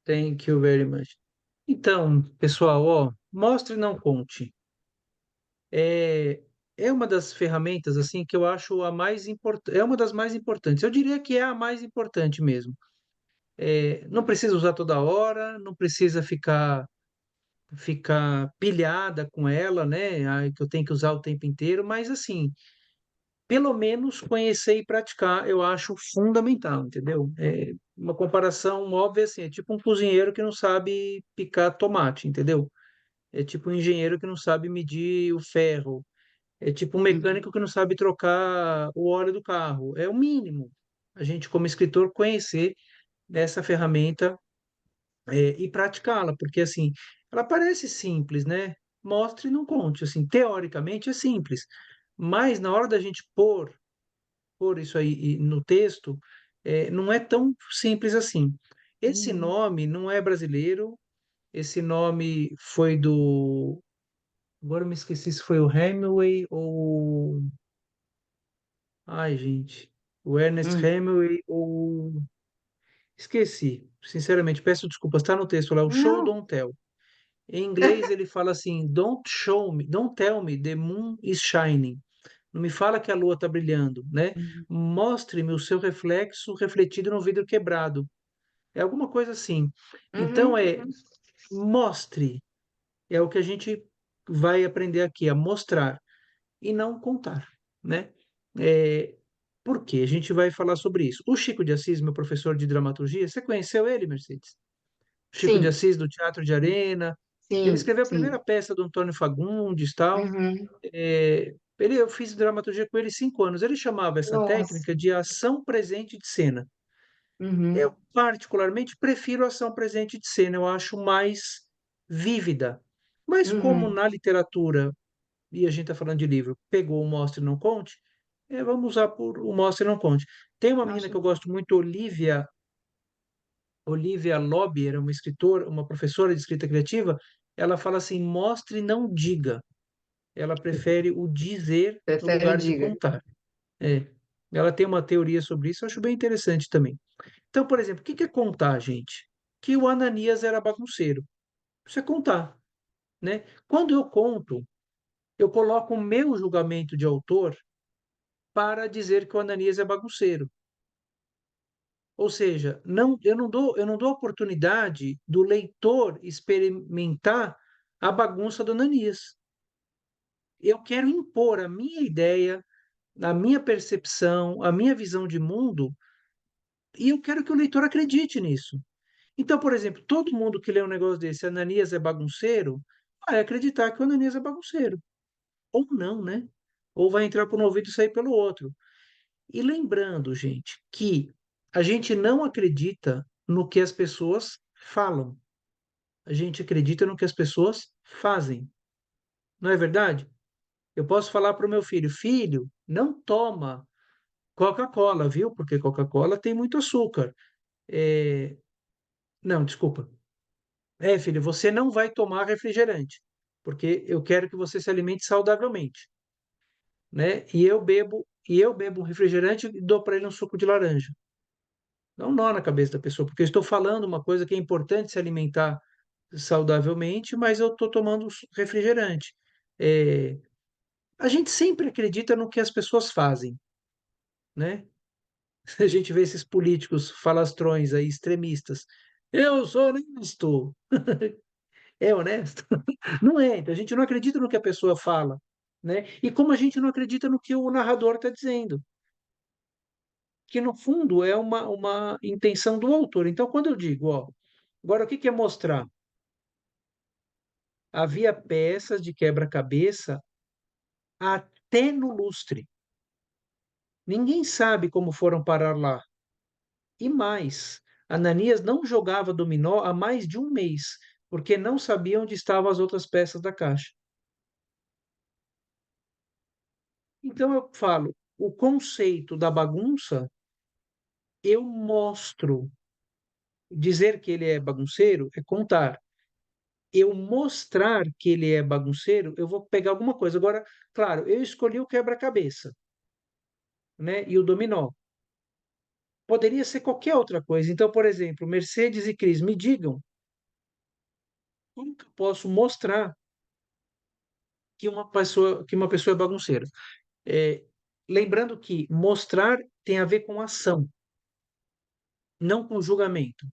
Thank you very much. Então, pessoal, ó, mostre e não conte. É, é uma das ferramentas assim que eu acho a mais importante, é uma das mais importantes. Eu diria que é a mais importante mesmo. Não precisa usar toda hora, não precisa ficar pilhada com ela, né? Ai, que eu tenho que usar o tempo inteiro, mas assim, pelo menos conhecer e praticar, eu acho fundamental, entendeu? É uma comparação óbvia assim, é tipo um cozinheiro que não sabe picar tomate, entendeu? É tipo um engenheiro que não sabe medir o ferro. É tipo um Uhum. mecânico que não sabe trocar o óleo do carro. É o mínimo. A gente, como escritor, conhecer essa ferramenta, e praticá-la, porque assim, ela parece simples, né? Mostre e não conte. Assim, teoricamente é simples, mas na hora da gente pôr isso aí no texto, não é tão simples assim. Esse Uhum. nome não é brasileiro, esse nome foi do. Agora eu me esqueci se foi o Hemingway ou. Ai, gente. O Ernest Hum. Hemingway ou. Esqueci. Sinceramente, peço desculpas. Está no texto lá, o Show Não. Don't Tell. Em inglês ele fala assim: Don't tell me the moon is shining. Não me fala que a lua está brilhando, né? Uhum. Mostre-me o seu reflexo refletido no vidro quebrado. É alguma coisa assim. Então Uhum. mostre. É o que a gente vai aprender aqui, a mostrar e não contar, né? É, por quê? A gente vai falar sobre isso. O Chico de Assis, meu professor de dramaturgia, você conheceu ele, Mercedes? Chico de Sim, Assis, do Teatro de Arena. Ele sim, escreveu a primeira sim. peça do Antônio Fagundes, tal. Uhum. Eu fiz dramaturgia com ele 5 anos. Ele chamava essa Nossa. técnica de ação presente de cena. Uhum. Eu, particularmente, prefiro a ação presente de cena. Eu acho mais vívida. Mas como Uhum. na literatura, e a gente está falando de livro, pegou o Mostre e Não Conte, vamos usar por o Mostre e Não Conte. Tem uma menina que Acho. eu gosto muito, Olivia Lobier, uma escritora, uma professora de escrita criativa. Ela fala assim: mostre e não diga. Ela prefere o dizer no Prefere o lugar de diga. contar. É. Ela tem uma teoria sobre isso, eu acho bem interessante também. Então, por exemplo, o que é contar, gente? Que o Ananias era bagunceiro. Isso é contar, né? Quando eu conto, eu coloco o meu julgamento de autor para dizer que o Ananias é bagunceiro. Ou seja, eu não dou oportunidade do leitor experimentar a bagunça do Ananias. Eu quero impor a minha ideia, a minha percepção, a minha visão de mundo, e eu quero que o leitor acredite nisso. Então, por exemplo, todo mundo que lê um negócio desse, Ananias é bagunceiro, vai acreditar que o Ananias é bagunceiro. Ou não, né? Ou vai entrar por um ouvido e sair pelo outro. E lembrando, gente, que a gente não acredita no que as pessoas falam, a gente acredita no que as pessoas fazem. Não é verdade? Eu posso falar para o meu filho: filho, não toma Coca-Cola, viu? Porque Coca-Cola tem muito açúcar. É, Não, desculpa. Filho, você não vai tomar refrigerante, porque eu quero que você se alimente saudavelmente, né? E eu bebo um refrigerante e dou para ele um suco de laranja. Dá um nó na cabeça da pessoa, porque eu estou falando uma coisa que é importante se alimentar saudavelmente, mas eu estou tomando refrigerante. É, a gente sempre acredita no que as pessoas fazem, né? A gente vê esses políticos falastrões aí, extremistas. Eu sou honesto. É honesto? Não é. Então a gente não acredita no que a pessoa fala, né? E como a gente não acredita no que o narrador está dizendo, que no fundo é uma intenção do autor. Então, quando eu digo, ó, agora o que que é mostrar? Havia peças de quebra-cabeça até no lustre. Ninguém sabe como foram parar lá. E mais, Ananias não jogava dominó há mais de um mês, porque não sabia onde estavam as outras peças da caixa. Então eu falo, o conceito da bagunça, eu mostro. Dizer que ele é bagunceiro é contar. Eu mostrar que ele é bagunceiro, eu vou pegar alguma coisa. Agora, claro, eu escolhi o quebra-cabeça, né? E o dominó. poderia ser qualquer outra coisa. Então, por exemplo, Mercedes e Cris, me digam como que eu posso mostrar que uma pessoa é bagunceira. É, lembrando que mostrar tem a ver com ação, não com julgamento.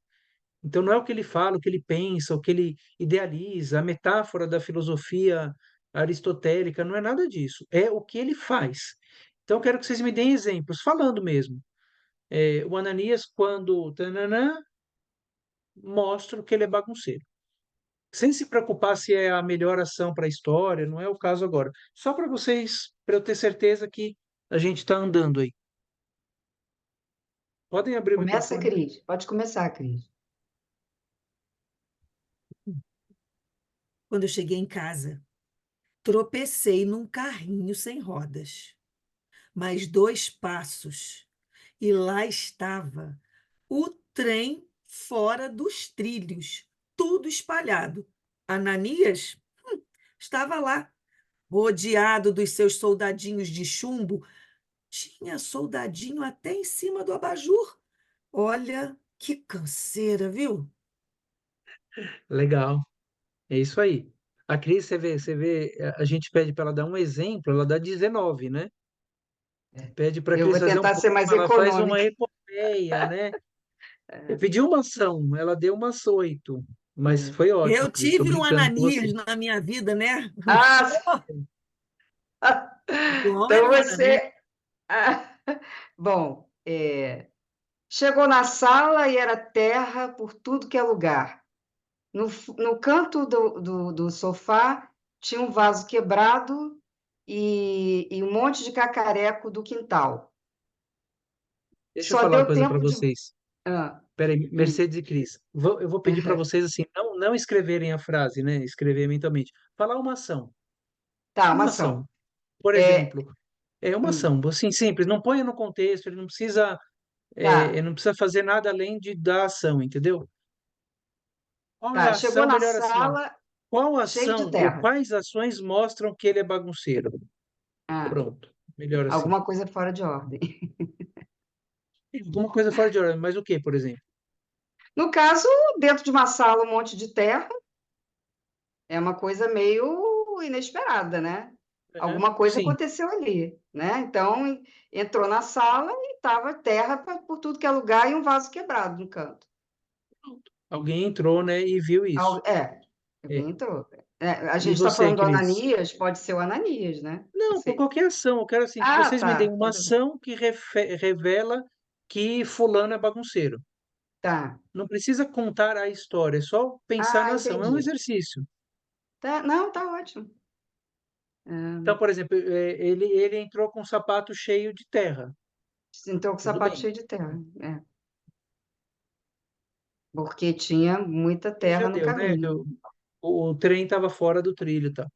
Então, não é o que ele fala, o que ele pensa, o que ele idealiza, a metáfora da filosofia aristotélica, não é nada disso. É o que ele faz. Então, eu quero que vocês me deem exemplos, falando mesmo. O Ananias, quando tananã, mostra que ele é bagunceiro. Sem se preocupar se é a melhor ação para a história, não é o caso agora. Só para vocês, para eu ter certeza que a gente está andando aí. Podem abrir o Começa, microfone. Cris. Pode começar, Cris. Quando eu cheguei em casa, tropecei num carrinho sem rodas. Mais 2 passos e lá estava o trem fora dos trilhos, tudo espalhado. Ananias estava lá, rodeado dos seus soldadinhos de chumbo. Tinha soldadinho até em cima do abajur. Olha que canseira, viu? Legal, é isso aí. A Cris, você vê, a gente pede para ela dar um exemplo, ela dá 19, né? Pede para a Eu Cris vou fazer um tentar ser mais poema, ela faz uma econômica. epopeia, né? Eu pedi uma ação, ela deu umas 8, mas É. foi ótimo, Eu Cris, estou tive um brincando com você. Ananias na minha vida, né? Ah, João então era um Ananias. você. Ah, bom, chegou na sala e era terra por tudo que é lugar. No canto do sofá tinha um vaso quebrado e um monte de cacareco do quintal. Deixa eu Só falar uma deu coisa para tempo de. vocês. Ah, Peraí, Mercedes e Cris, eu vou pedir para vocês assim, não escreverem a frase, né? Escrever mentalmente. Falar uma ação. tá, uma Uma ação. ação. Por É, exemplo, é uma hum, ação, assim, simples, não ponha no contexto, ele tá, não precisa fazer nada além de dar ação, entendeu? Qual é tá. a Chegou ação? na Melhor assim, ó. sala Qual cheio de ação ou terra. quais ações mostram que ele é bagunceiro? Ah, Pronto, melhor assim. alguma coisa fora de ordem. Alguma coisa fora de ordem, mas o que, por exemplo? No caso, dentro de uma sala, um monte de terra, é uma coisa meio inesperada, né? Aham, Alguma coisa sim, aconteceu ali, né? Então, entrou na sala e estava terra por tudo que é lugar e um vaso quebrado no canto. alguém entrou, né, e viu isso. É. Alguém entrou. A E gente está você, falando do Cris? Ananias, pode ser o Ananias, né? Não, por Você. qualquer ação. Eu quero assim que Ah, vocês me deem tá. uma Tudo bem. ação que revela que fulano é bagunceiro. Tá. Não precisa contar a história, é só pensar Ah, na ação. É um entendi. exercício. Tá, não, tá ótimo. Então, por exemplo, ele entrou com o sapato cheio de terra. Entrou com o Tudo sapato bem. cheio de terra. Porque tinha muita Aí já terra no deu, né? Que caminho. o trem estava fora do trilho, e tal.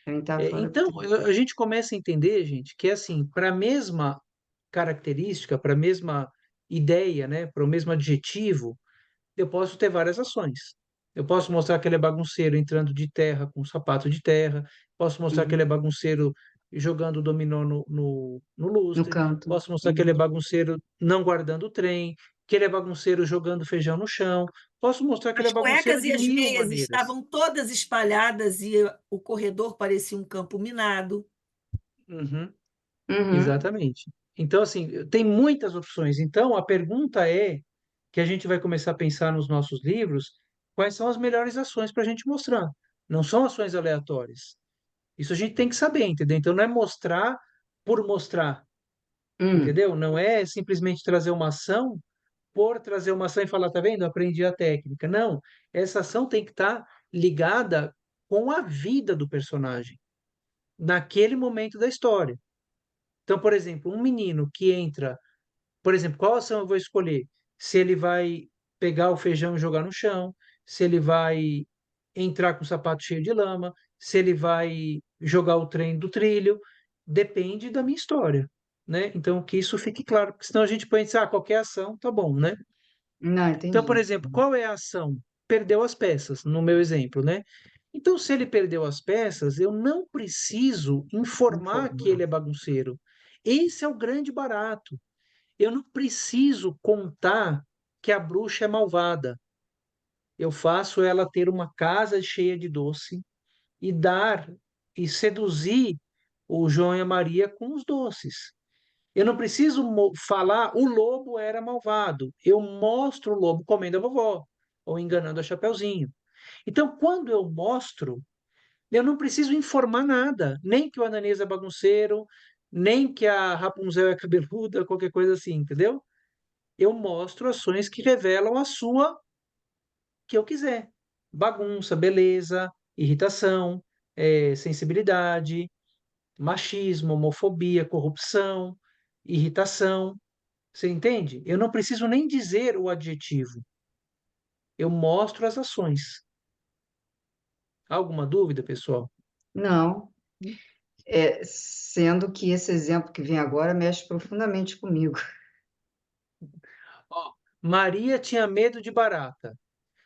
Ele estava fora do Então, trilho. a gente começa a entender, gente, que assim, para a mesma característica, para a mesma ideia, né, para o mesmo adjetivo, eu posso ter várias ações. Eu posso mostrar que ele é bagunceiro entrando de terra com sapato de terra, posso mostrar que ele é Uhum. bagunceiro jogando dominó no No lustre, canto. posso mostrar que ele é Uhum. bagunceiro não guardando o trem, que ele é bagunceiro jogando feijão no chão, posso mostrar que ele As é bagunceiro cuecas de e as mil meias maneiras. estavam todas espalhadas e o corredor parecia um campo minado. Uhum, Uhum. exatamente. Então, assim, tem muitas opções. Então, a pergunta é que a gente vai começar a pensar nos nossos livros, quais são as melhores ações para a gente mostrar. Não são ações aleatórias. Isso a gente tem que saber, entendeu? Então, não é mostrar por mostrar, Hum. entendeu? Não é simplesmente trazer uma ação por trazer uma ação e falar, tá vendo? Aprendi a técnica. Não, essa ação tem que estar ligada com a vida do personagem, naquele momento da história. Então, por exemplo, um menino que entra, por exemplo, qual ação eu vou escolher? Se ele vai pegar o feijão e jogar no chão, se ele vai entrar com o sapato cheio de lama, se ele vai jogar o trem do trilho, depende da minha história, né? Então, que isso fique claro, porque senão a gente põe, qualquer ação, tá bom, né? Não, Então, por entendi. exemplo, qual é a ação? Perdeu as peças, no meu exemplo, né? Então, se ele perdeu as peças, eu não preciso informar que Informar. ele é bagunceiro. Esse é o grande barato. Eu não preciso contar que a bruxa é malvada. Eu faço ela ter uma casa cheia de doce e dar e seduzir o João e a Maria com os doces. Eu não preciso falar o lobo era malvado. Eu mostro o lobo comendo a vovó ou enganando a Chapeuzinho. Então, quando eu mostro, eu não preciso informar nada, nem que o Ananias é bagunceiro, nem que a Rapunzel é cabeluda, qualquer coisa assim, entendeu? Eu mostro ações que revelam a sua que eu quiser. Bagunça, beleza, irritação, sensibilidade, machismo, homofobia, corrupção, irritação. Você entende? Eu não preciso nem dizer o adjetivo. Eu mostro as ações. Alguma dúvida, pessoal? Não, sendo que esse exemplo que vem agora mexe profundamente comigo. Ó, Maria tinha medo de barata.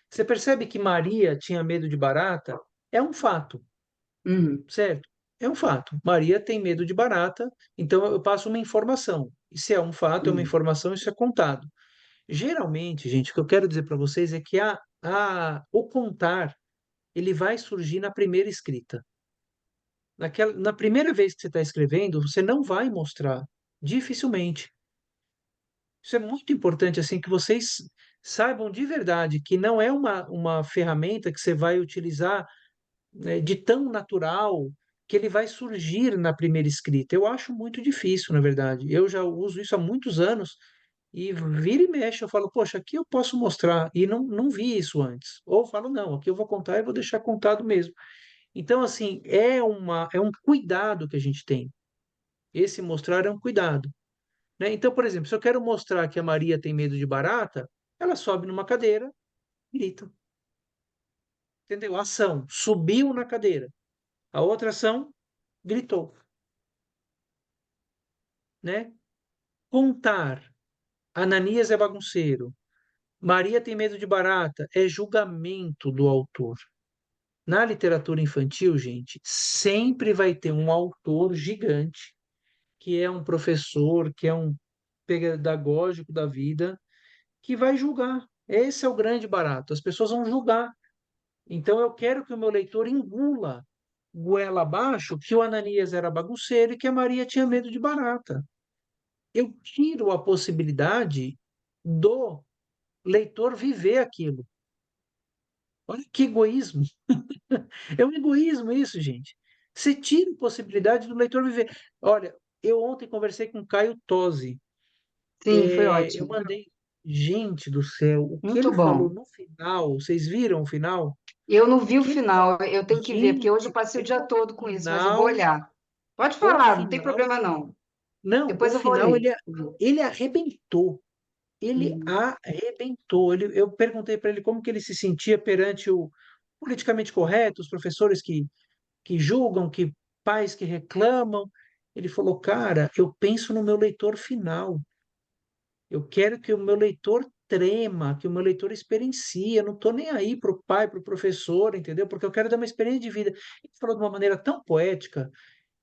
Você percebe que Maria tinha medo de barata? É um fato, Uhum, certo? É um fato. Maria tem medo de barata, então eu passo uma informação. E se é um fato, é uma uhum. informação, isso é contado. Geralmente, gente, o que eu quero dizer para vocês é que o contar, ele vai surgir na primeira escrita. Na primeira vez que você está escrevendo, você não vai mostrar, dificilmente. Isso é muito importante, assim, que vocês saibam de verdade que não é uma ferramenta que você vai utilizar, né, de tão natural que ele vai surgir na primeira escrita. Eu acho muito difícil, na verdade. Eu já uso isso há muitos anos e vira e mexe, eu falo, poxa, aqui eu posso mostrar e não vi isso antes. Ou eu falo, não, aqui eu vou contar e vou deixar contado mesmo. Então, assim, é um cuidado que a gente tem. Esse mostrar é um cuidado, né? Então, por exemplo, se eu quero mostrar que a Maria tem medo de barata, ela sobe numa cadeira, grita, entendeu? Ação, subiu na cadeira. A outra ação, gritou, né? Contar, Ananias é bagunceiro, Maria tem medo de barata, é julgamento do autor. Na literatura infantil, gente, sempre vai ter um autor gigante, que é um professor, que é um pedagógico da vida, que vai julgar. Esse é o grande barato. As pessoas vão julgar. Então eu quero que o meu leitor engula goela abaixo que o Ananias era bagunceiro e que a Maria tinha medo de barata. Eu tiro a possibilidade do leitor viver aquilo. Olha que egoísmo. É um egoísmo isso, gente. Você tira a possibilidade do leitor viver. Olha, eu ontem conversei com o Caio Tosi. Sim, foi Eu ótimo. mandei. Gente do céu, o que Muito ele falou bom. no final, vocês viram o final? Eu não O vi o que ele falou? final, eu tenho que ver, porque hoje eu Gente, passei o dia todo com isso, mas eu vou final, olhar. Pode o falar, não tem final, problema não. não, o Depois eu vou final ler. ele arrebentou. Ele Uhum. arrebentou. Eu perguntei para ele como que ele se sentia perante o politicamente correto, os professores que julgam, que pais que reclamam. Ele falou, cara, eu penso no meu leitor final. Eu quero que o meu leitor trema, que o meu leitor experiencie. Eu não estou nem aí para o pai, para o professor, entendeu? Porque eu quero dar uma experiência de vida. Ele falou de uma maneira tão poética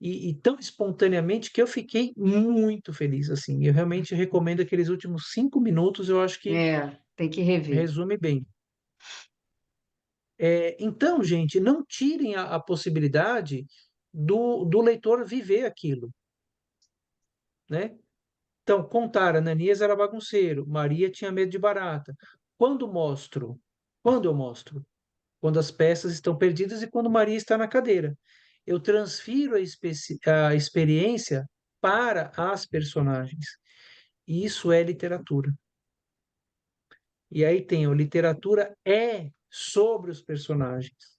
e tão espontaneamente que eu fiquei muito feliz, assim. Eu realmente recomendo aqueles últimos 5 minutos, eu acho que Tem que rever. resume bem. Então, gente, não tirem a possibilidade do leitor viver aquilo, né? Então, contar, Ananias era bagunceiro, Maria tinha medo de barata. Quando mostro? Quando eu mostro? Quando as peças estão perdidas e quando Maria está na cadeira. Eu transfiro a experiência para as personagens. E isso é literatura. E aí tem, a literatura é sobre os personagens,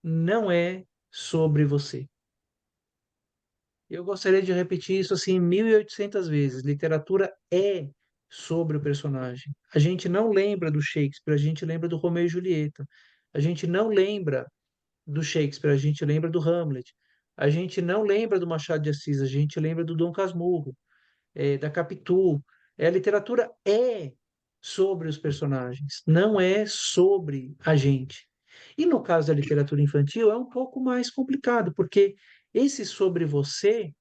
não é sobre você. Eu gostaria de repetir isso assim 1.800 vezes. Literatura é sobre o personagem. A gente não lembra do Shakespeare, a gente lembra do Romeu e Julieta. A gente não lembra do Shakespeare, a gente lembra do Hamlet. A gente não lembra do Machado de Assis, a gente lembra do Dom Casmurro, da Capitu. A literatura é sobre os personagens, não é sobre a gente. E no caso da literatura infantil é um pouco mais complicado, porque esse sobre você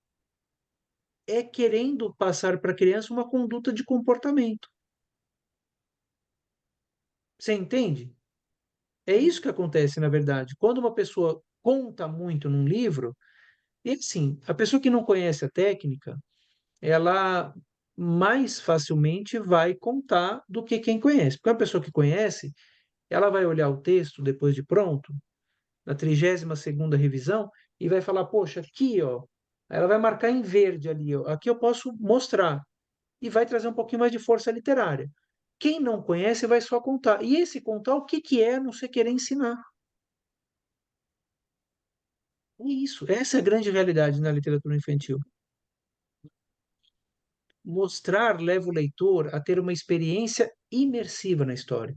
é querendo passar para a criança uma conduta de comportamento. Você entende? É isso que acontece, na verdade. Quando uma pessoa conta muito num livro, e assim, a pessoa que não conhece a técnica, ela mais facilmente vai contar do que quem conhece. Porque a pessoa que conhece, ela vai olhar o texto depois de pronto, na 32ª revisão, e vai falar, poxa, aqui, ó, ela vai marcar em verde ali, ó, aqui eu posso mostrar, e vai trazer um pouquinho mais de força literária. Quem não conhece vai só contar. E esse contar, o que que é não sei querer ensinar? É isso. Essa é a grande realidade na literatura infantil. Mostrar leva o leitor a ter uma experiência imersiva na história.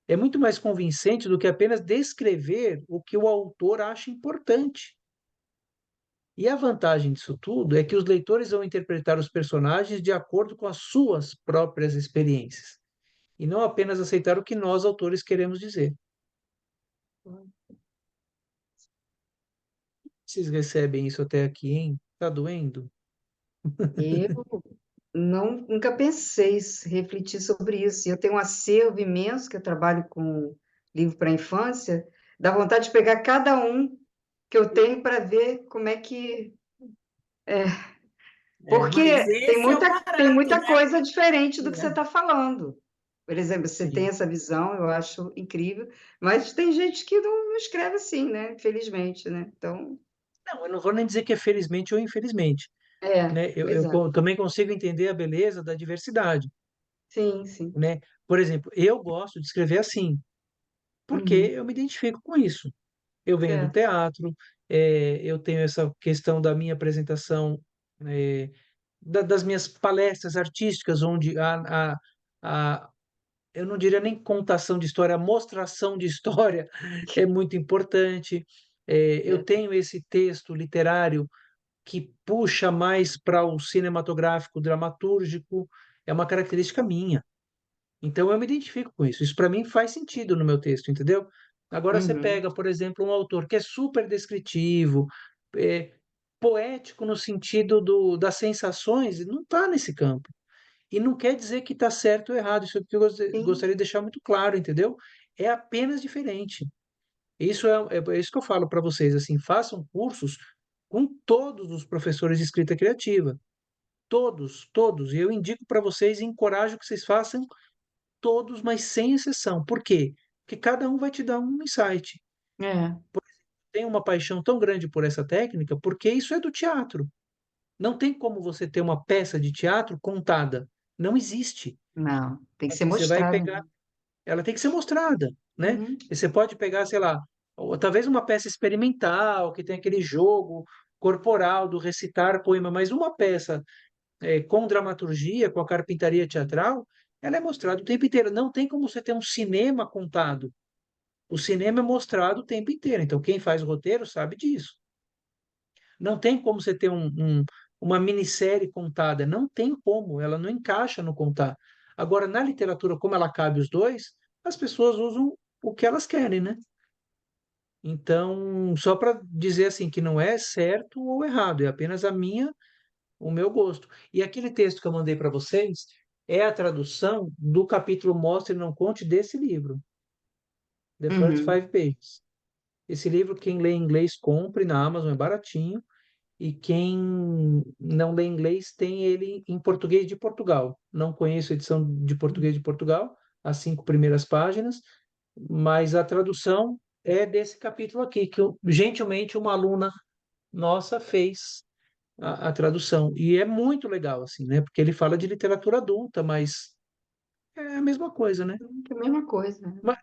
É muito mais convincente do que apenas descrever o que o autor acha importante. E a vantagem disso tudo é que os leitores vão interpretar os personagens de acordo com as suas próprias experiências, e não apenas aceitar o que nós, autores, queremos dizer. Vocês recebem isso até aqui, hein? Tá doendo? Eu nunca pensei, refletir sobre isso. Eu tenho um acervo imenso, que eu trabalho com livro para a infância, dá vontade de pegar cada um que eu tenho para ver como é que. É, Mas Porque esse é o tem barato, muita né? coisa diferente do que você É. está falando. Por exemplo, você tem sim. essa visão, eu acho incrível, mas tem gente que não escreve assim, né? Infelizmente, né? Então, Não, eu não vou nem dizer que é felizmente ou infelizmente, né? pois é. Também consigo entender a beleza da diversidade, Sim, sim. né? Por exemplo, eu gosto de escrever assim, porque Uhum. eu me identifico com isso. Eu venho do Certo. teatro, eu tenho essa questão da minha apresentação, eh, das minhas palestras artísticas, onde a eu não diria nem contação de história, a mostração de história é muito importante. Eu É. tenho esse texto literário que puxa mais para o cinematográfico, dramatúrgico, é uma característica minha. Então eu me identifico com isso. Isso para mim faz sentido no meu texto, entendeu? Agora você Uhum. pega, por exemplo, um autor que é super descritivo, é, poético no sentido das sensações, não está nesse campo. E não quer dizer que está certo ou errado. Isso é o que eu Sim. gostaria de deixar muito claro, entendeu? É apenas diferente. É isso que eu falo para vocês, assim, façam cursos com todos os professores de escrita criativa. Todos, todos. E eu indico para vocês e encorajo que vocês façam todos, mas sem exceção. Por quê? Porque cada um vai te dar um insight. É. Tenho uma paixão tão grande por essa técnica, porque isso é do teatro. Não tem como você ter uma peça de teatro contada. Não existe. Não, tem que ser Assim, você vai mostrado, pegar, né? ela tem que ser mostrada, né? Uhum. E você pode pegar, sei lá, ou talvez uma peça experimental, que tem aquele jogo corporal do recitar poema, mas uma peça com dramaturgia, com a carpintaria teatral, ela é mostrada o tempo inteiro. Não tem como você ter um cinema contado. O cinema é mostrado o tempo inteiro. Então, quem faz o roteiro sabe disso. Não tem como você ter uma minissérie contada. Não tem como. Ela não encaixa no contar. Agora, na literatura, como ela cabe os dois, as pessoas usam o que elas querem, né? Então, só para dizer assim que não é certo ou errado, é apenas o meu gosto. E aquele texto que eu mandei para vocês é a tradução do capítulo Mostre e Não Conte desse livro, The First Uhum. Five Pages. Esse livro, quem lê inglês, compre na Amazon, é baratinho. E quem não lê inglês tem ele em português de Portugal. Não conheço a edição de português de Portugal, as 5 primeiras páginas, mas a tradução é desse capítulo aqui, que gentilmente uma aluna nossa fez a tradução. E é muito legal, assim, né? Porque ele fala de literatura adulta, mas é a mesma coisa, né? É a mesma coisa, né? Mas,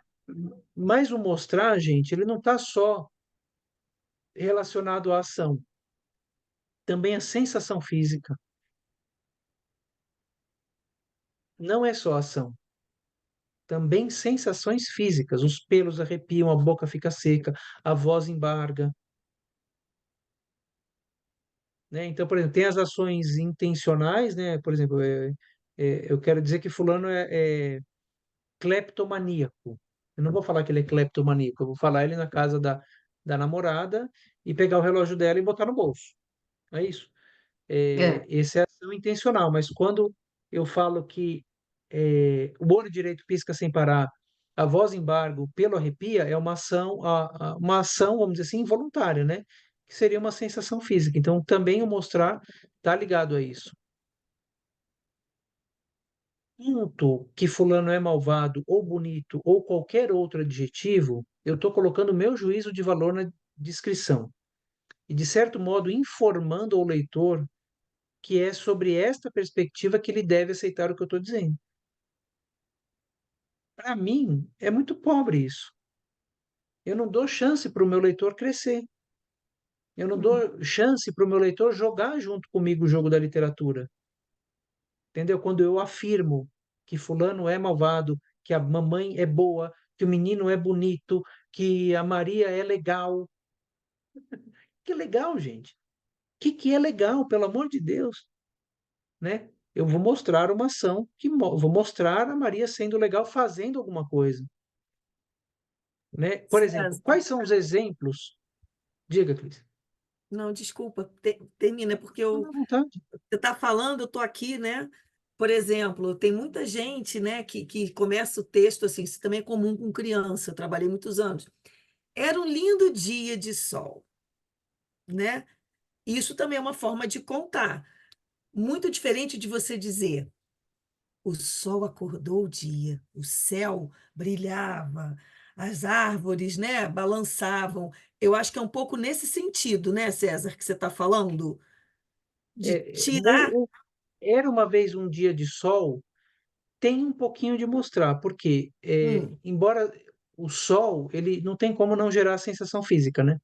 mas o mostrar, gente, ele não está só relacionado à ação, também a sensação física. Não é só ação, também sensações físicas. Os pelos arrepiam, a boca fica seca, a voz embarga, né? Então, por exemplo, tem as ações intencionais, né? Por exemplo, eu quero dizer que fulano é cleptomaníaco. Eu não vou falar que ele é cleptomaníaco, eu vou falar ele na casa da namorada e pegar o relógio dela e botar no bolso. É isso. É, essa é a ação intencional, mas quando eu falo que o olho direito pisca sem parar, a voz embargo, pelo arrepia, é uma ação, uma ação, vamos dizer assim, involuntária, né? Que seria uma sensação física. Então, também o mostrar está ligado a isso. Ponto que fulano é malvado ou bonito ou qualquer outro adjetivo, eu estou colocando o meu juízo de valor na descrição. E, de certo modo, informando ao leitor que é sobre esta perspectiva que ele deve aceitar o que eu estou dizendo. Para mim, é muito pobre isso. Eu não dou chance para o meu leitor crescer. Eu não uhum, dou chance para o meu leitor jogar junto comigo o jogo da literatura. Entendeu? Quando eu afirmo que fulano é malvado, que a mamãe é boa, que o menino é bonito, que a Maria é legal. Que legal, gente. Que é legal, pelo amor de Deus, né? Eu vou mostrar uma ação vou mostrar a Maria sendo legal fazendo alguma coisa, né? Por exemplo, César, quais são os exemplos? Diga, Cris. não, desculpa, termina, porque Fica à vontade. você está falando, eu estou aqui, né? Por exemplo, tem muita gente, né, que começa o texto assim, isso também é comum com criança, eu trabalhei muitos anos. Era um lindo dia de sol, né? Isso também é uma forma de contar. Muito diferente de você dizer, o sol acordou o dia, o céu brilhava, as árvores, né, balançavam. Eu acho que é um pouco nesse sentido, né, César, que você está falando, de tirar. Era uma vez um dia de sol, tem um pouquinho de mostrar, porque Hum, embora o sol, ele não tem como não gerar sensação física, né?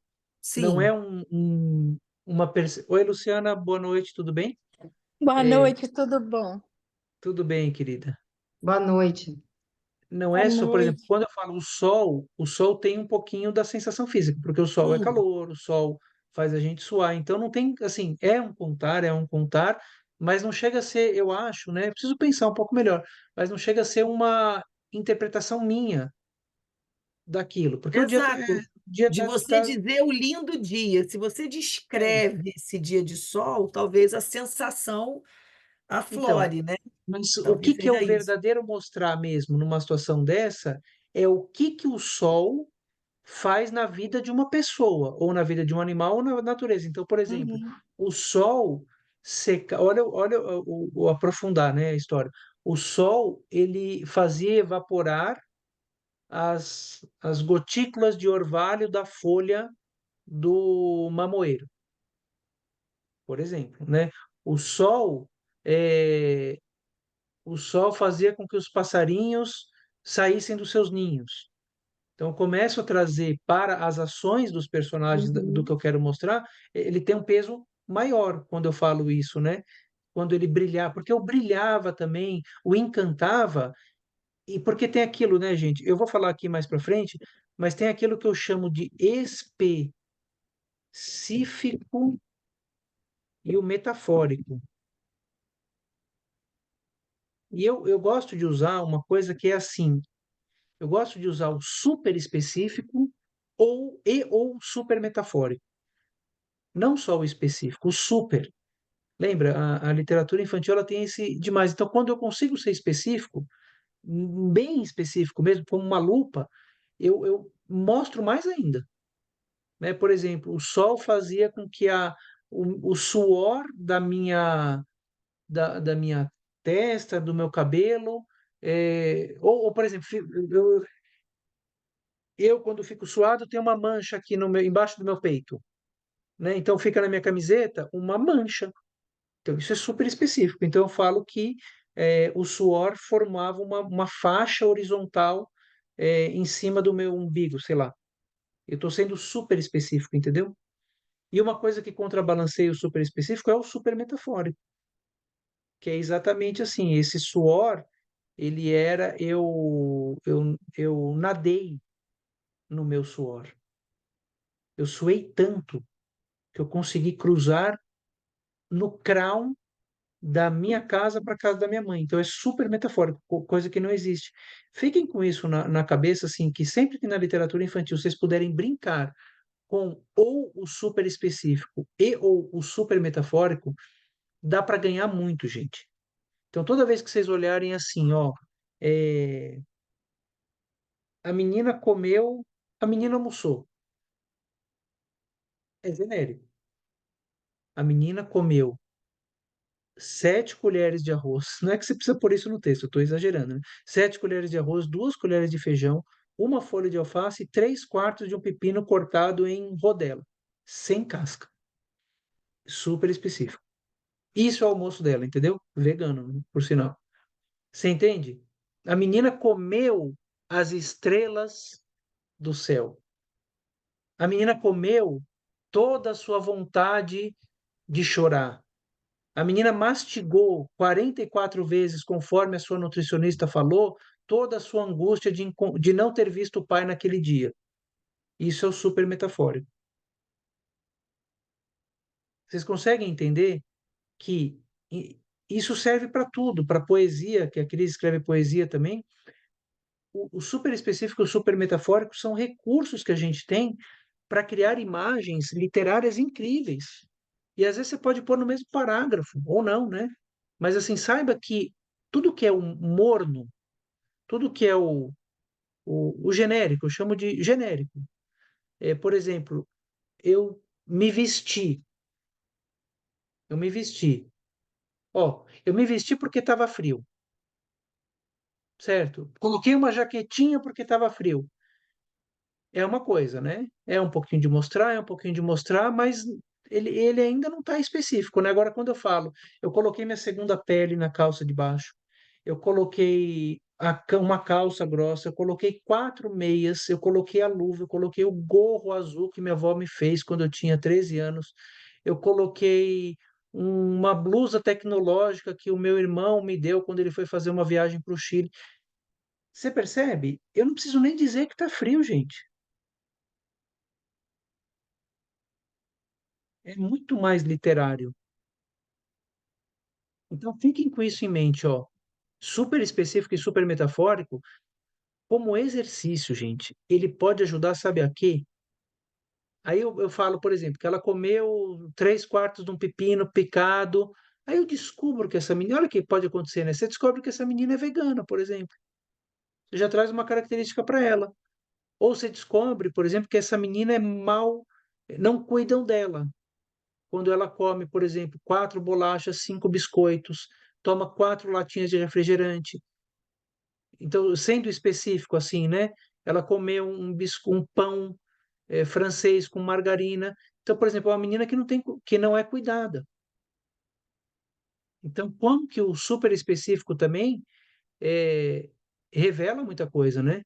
Não é sim. Oi, Luciana, boa noite, tudo bem? Boa É, noite, tudo bom? tudo bem, querida. boa noite. Não Boa é só, por exemplo, noite. quando eu falo o sol tem um pouquinho da sensação física, porque o sol é Hum, calor, o sol faz a gente suar, então não tem, assim, é um contar, mas não chega a ser, eu acho, né? Preciso pensar um pouco melhor, mas não chega a ser uma interpretação minha daquilo, porque exato. o dia De você tá, dizer o lindo dia. Se você é, descreve esse dia de sol, talvez a sensação então, aflore, né? mas o Talvez que é o seja isso. verdadeiro mostrar mesmo numa situação dessa é o que o sol faz na vida de uma pessoa, ou na vida de um animal, ou na natureza. Então, por exemplo, Uhum, o sol seca, olha o aprofundar, né, a história. O sol, ele fazia evaporar as gotículas de orvalho da folha do mamoeiro, por exemplo, né? O sol, é, o sol fazia com que os passarinhos saíssem dos seus ninhos. Então, eu começo a trazer para as ações dos personagens do que uhum. eu quero mostrar, ele tem um peso maior quando eu falo isso, né? Quando ele brilhar, porque eu brilhava também, o encantava, e porque tem aquilo, né, gente? Eu vou falar aqui mais para frente, mas tem aquilo que eu chamo de específico e o metafórico. E eu gosto de usar uma coisa que é assim, eu gosto de usar o super específico ou super metafórico. Não só o específico, o super. Lembra, a literatura infantil ela tem esse demais. Então, quando eu consigo ser específico, bem específico mesmo, como uma lupa, eu mostro mais ainda, né? Por exemplo, o sol fazia com que o suor da minha testa, do meu cabelo, por exemplo, quando fico suado, tenho uma mancha aqui embaixo do meu peito, né? Então, fica na minha camiseta uma mancha. Então, isso é super específico. Então, eu falo que o suor formava uma faixa horizontal em cima do meu umbigo, sei lá. Eu estou sendo super específico, entendeu? E uma coisa que contrabalanceia o super específico é o super metafórico, que é exatamente assim, esse suor, ele era, eu nadei no meu suor. Eu suei tanto que eu consegui cruzar no crown da minha casa para a casa da minha mãe. Então é super metafórico, coisa que não existe. Fiquem com isso na cabeça, assim, que sempre que na literatura infantil vocês puderem brincar com ou o super específico e ou o super metafórico, dá para ganhar muito, gente. Então, toda vez que vocês olharem assim, ó, é, a menina comeu, a menina almoçou, é genérico. A menina comeu 7 colheres de arroz. Não é que você precisa pôr isso no texto, eu estou exagerando, né? 7 colheres de arroz, 2 colheres de feijão, uma folha de alface e 3 quartos de um pepino cortado em rodela, sem casca. Super específico. Isso é o almoço dela, entendeu? Vegano, né, por sinal. Você entende? A menina comeu as estrelas do céu. A menina comeu toda a sua vontade de chorar. A menina mastigou 44 vezes, conforme a sua nutricionista falou, toda a sua angústia de não ter visto o pai naquele dia. Isso é o super metafórico. Vocês conseguem entender que isso serve para tudo, para poesia, que a Cris escreve poesia também. O super específico e o super metafórico são recursos que a gente tem para criar imagens literárias incríveis. E às vezes você pode pôr no mesmo parágrafo, ou não, né? Mas assim, saiba que tudo que é o morno, tudo que é o genérico, eu chamo de genérico. Por exemplo, eu me vesti, eu me vesti. Ó, eu me vesti porque estava frio, certo? Coloquei uma jaquetinha porque estava frio. É uma coisa, né? É um pouquinho de mostrar, mas ele ainda não está específico, né? Agora, quando eu falo, eu coloquei minha segunda pele na calça de baixo, eu coloquei uma calça grossa, eu coloquei 4 meias, eu coloquei a luva, eu coloquei o gorro azul que minha avó me fez quando eu tinha 13 anos, eu coloquei uma blusa tecnológica que o meu irmão me deu quando ele foi fazer uma viagem para o Chile. Você percebe? Eu não preciso nem dizer que está frio, gente. É muito mais literário. Então fiquem com isso em mente, ó. Super específico e super metafórico, como exercício, gente. Ele pode ajudar, sabe a quê? Aí eu falo, por exemplo, que ela comeu 3 quartos de um pepino picado. Aí eu descubro que essa menina, olha o que pode acontecer, né? Você descobre que essa menina é vegana, por exemplo. Você já traz uma característica para ela. Ou você descobre, por exemplo, que essa menina é mal, não cuidam dela. Quando ela come, por exemplo, 4 bolachas, 5 biscoitos, toma 4 latinhas de refrigerante. Então, sendo específico assim, né? Ela comeu um pão francês com margarina. Então, por exemplo, é uma menina que que não é cuidada. Então, como que o super específico também eh, revela muita coisa, né?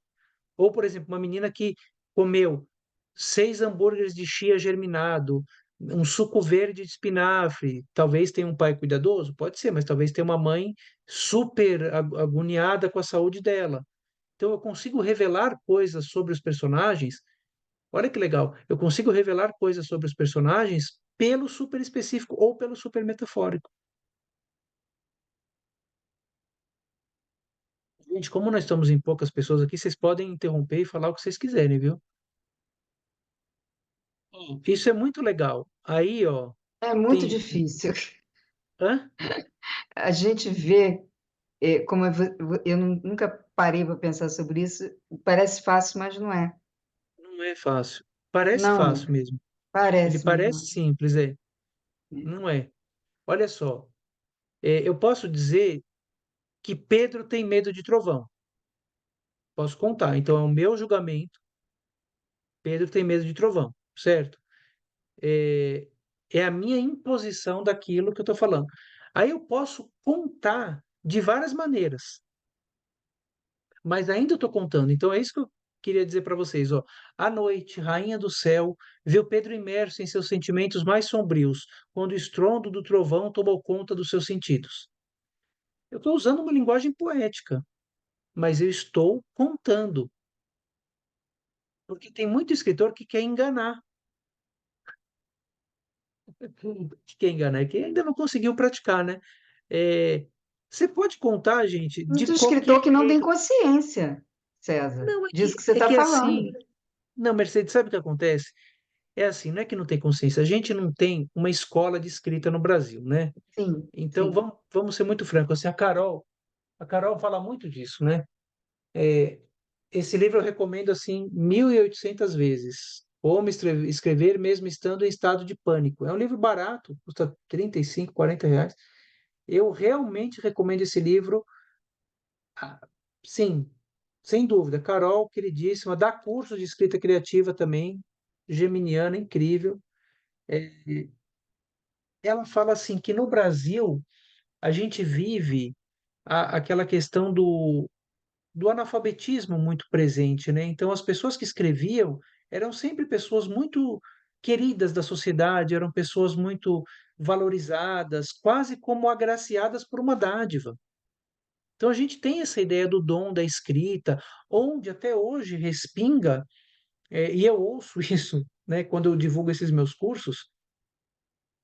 Ou, por exemplo, uma menina que comeu 6 hambúrgueres de chia germinado, um suco verde de espinafre. Talvez tenha um pai cuidadoso? Pode ser, mas talvez tenha uma mãe super agoniada com a saúde dela. Então, eu consigo revelar coisas sobre os personagens. Olha que legal. Eu consigo revelar coisas sobre os personagens pelo super específico ou pelo super metafórico. Gente, como nós estamos em poucas pessoas aqui, vocês podem interromper e falar o que vocês quiserem, viu? Isso é muito legal. Aí, ó, É muito tem. difícil. Hã? A gente vê, como eu nunca parei para pensar sobre isso, parece fácil, mas não é. Não é fácil. Parece Não é. fácil mesmo. Ele Parece, mas não parece simples, é. é. Não é. Olha só, eu posso dizer que Pedro tem medo de trovão. Posso contar. Então, é o meu julgamento. Pedro tem medo de trovão, certo? É, é a minha imposição daquilo que eu estou falando. Aí eu posso contar de várias maneiras, mas ainda estou contando. Então, é isso que eu queria dizer para vocês. Ó. À noite, rainha do céu, viu Pedro imerso em seus sentimentos mais sombrios, quando o estrondo do trovão tomou conta dos seus sentidos. Eu estou usando uma linguagem poética, mas eu estou contando, porque tem muito escritor que quer enganar. Que quer enganar é que ainda não conseguiu praticar, né? É, você pode contar, gente, de Muito qualquer escritor que não tem jeito. consciência, César, Não, disso que você é está que falando. assim. Não, Mercedes, sabe o que acontece? é assim, não é que não tem consciência, a gente não tem uma escola de escrita no Brasil, né? Sim, Então, sim. vamos ser muito francos, assim, a Carol fala muito disso, né? Esse livro eu recomendo, assim, 1.800 vezes. Como escrever mesmo estando em estado de pânico. É um livro barato, custa 35, R$ 40. Eu realmente recomendo esse livro. Ah, sim, sem dúvida. Carol, queridíssima, dá curso de escrita criativa também, geminiana, incrível. É, ela fala assim que no Brasil a gente vive aquela questão do analfabetismo muito presente, né? Então, as pessoas que escreviam eram sempre pessoas muito queridas da sociedade, eram pessoas muito valorizadas, quase como agraciadas por uma dádiva. Então, a gente tem essa ideia do dom da escrita, onde até hoje respinga, e eu ouço isso, né, quando eu divulgo esses meus cursos,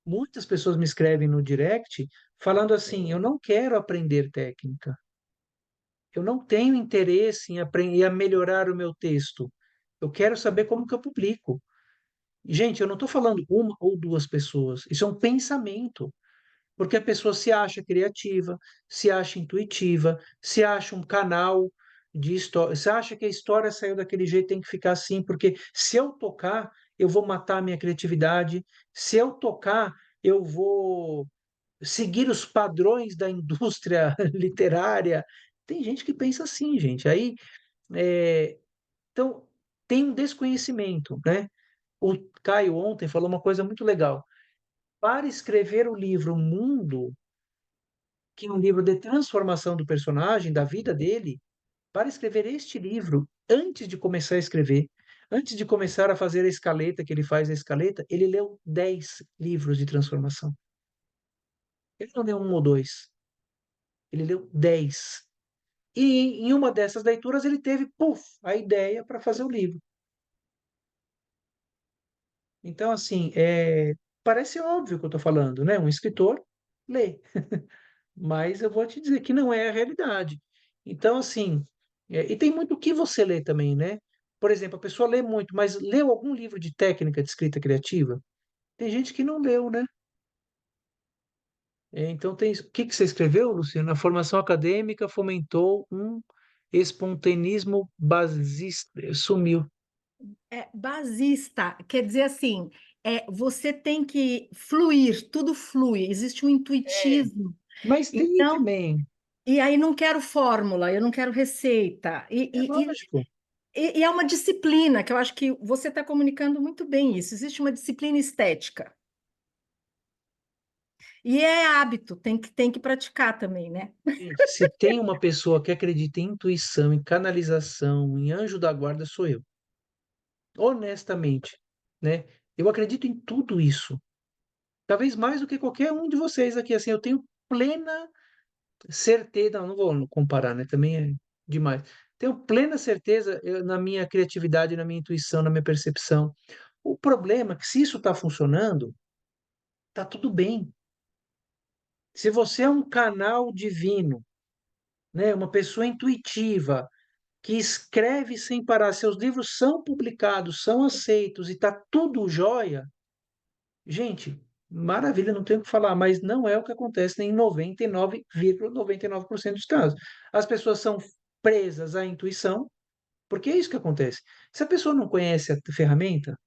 muitas pessoas me escrevem no direct falando assim: eu não quero aprender técnica. Eu não tenho interesse em aprender a melhorar o meu texto. Eu quero saber como que eu publico. Gente, eu não estou falando uma ou duas pessoas. Isso é um pensamento. Porque a pessoa se acha criativa, se acha intuitiva, se acha um canal de história, se acha que a história saiu daquele jeito, tem que ficar assim, porque se eu tocar, eu vou matar a minha criatividade. Se eu tocar, eu vou seguir os padrões da indústria literária. Tem gente que pensa assim, gente. Aí, é, então, tem um desconhecimento, né? O Caio ontem falou uma coisa muito legal. Para escrever o livro Mundo, que é um livro de transformação do personagem, da vida dele, para escrever este livro, antes de começar a escrever, antes de começar a fazer a escaleta que ele faz a escaleta, ele leu 10 livros de transformação. Ele não leu um ou dois, ele leu 10. E em uma dessas leituras ele teve, puf, a ideia para fazer o livro. Então, assim, parece óbvio o que eu estou falando, né? Um escritor lê, mas eu vou te dizer que não é a realidade. Então, assim, e tem muito o que você lê também, né? Por exemplo, a pessoa lê muito, mas leu algum livro de técnica de escrita criativa? Tem gente que não leu, né? Então, o que que você escreveu, Luciano? Na formação acadêmica fomentou um espontaneismo basista. Sumiu. É, basista, quer dizer assim, você tem que fluir, tudo flui, existe um É, intuitismo. mas tem Então, também, e aí não quero fórmula, eu não quero receita. é lógico. E é uma disciplina, que eu acho que você está comunicando muito bem isso. Existe uma disciplina estética. E é hábito, tem que praticar também, né? Gente, se tem uma pessoa que acredita em intuição, em canalização, em anjo da guarda, sou eu. Honestamente, né? Eu acredito em tudo isso. Talvez mais do que qualquer um de vocês aqui, assim, eu tenho plena certeza, não vou comparar, né? Também é demais. Tenho plena certeza na minha criatividade, na minha intuição, na minha percepção. O problema é que se isso está funcionando, tá tudo bem. Se você é um canal divino, né? Uma pessoa intuitiva, que escreve sem parar, seus livros são publicados, são aceitos e tá tudo jóia. Gente, maravilha, não tenho o que falar, mas não é o que acontece em 99,99% dos casos. As pessoas são presas à intuição, porque é isso que acontece. Se a pessoa não conhece a ferramenta,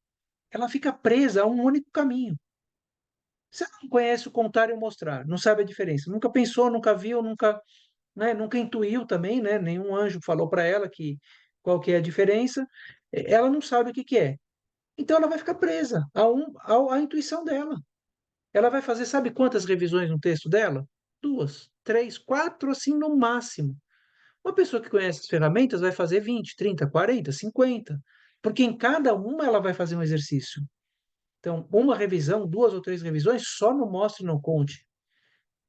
ela fica presa a um único caminho. Se ela não conhece o contar e o mostrar, não sabe a diferença, nunca pensou, nunca viu, nunca, né, nunca intuiu também, né? Nenhum anjo falou para ela que qual que é a diferença, ela não sabe o que que é. Então ela vai ficar presa à intuição dela. Ela vai fazer, sabe quantas revisões no texto dela? Duas, três, quatro, assim no máximo. Uma pessoa que conhece as ferramentas vai fazer 20, 30, 40, 50, porque em cada uma ela vai fazer um exercício. Então, uma revisão, duas ou três revisões só no mostre e no conte.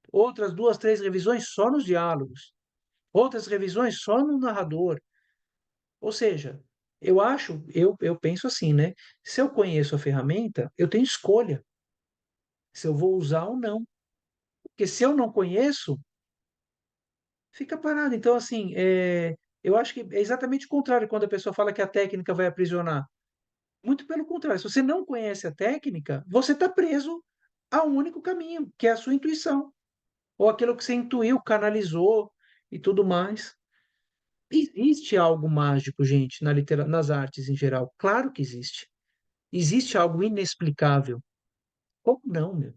Outras duas, três revisões só nos diálogos. Outras revisões só no narrador. Ou seja, eu penso assim, né? Se eu conheço a ferramenta, eu tenho escolha se eu vou usar ou não. Porque se eu não conheço, fica parado. Então, assim, eu acho que é exatamente o contrário quando a pessoa fala que a técnica vai aprisionar. Muito pelo contrário, se você não conhece a técnica, você está preso a um único caminho, que é a sua intuição, ou aquilo que você intuiu, canalizou e tudo mais. Existe algo mágico, gente, nas artes em geral. Claro que existe. Existe algo inexplicável. Como não, meu?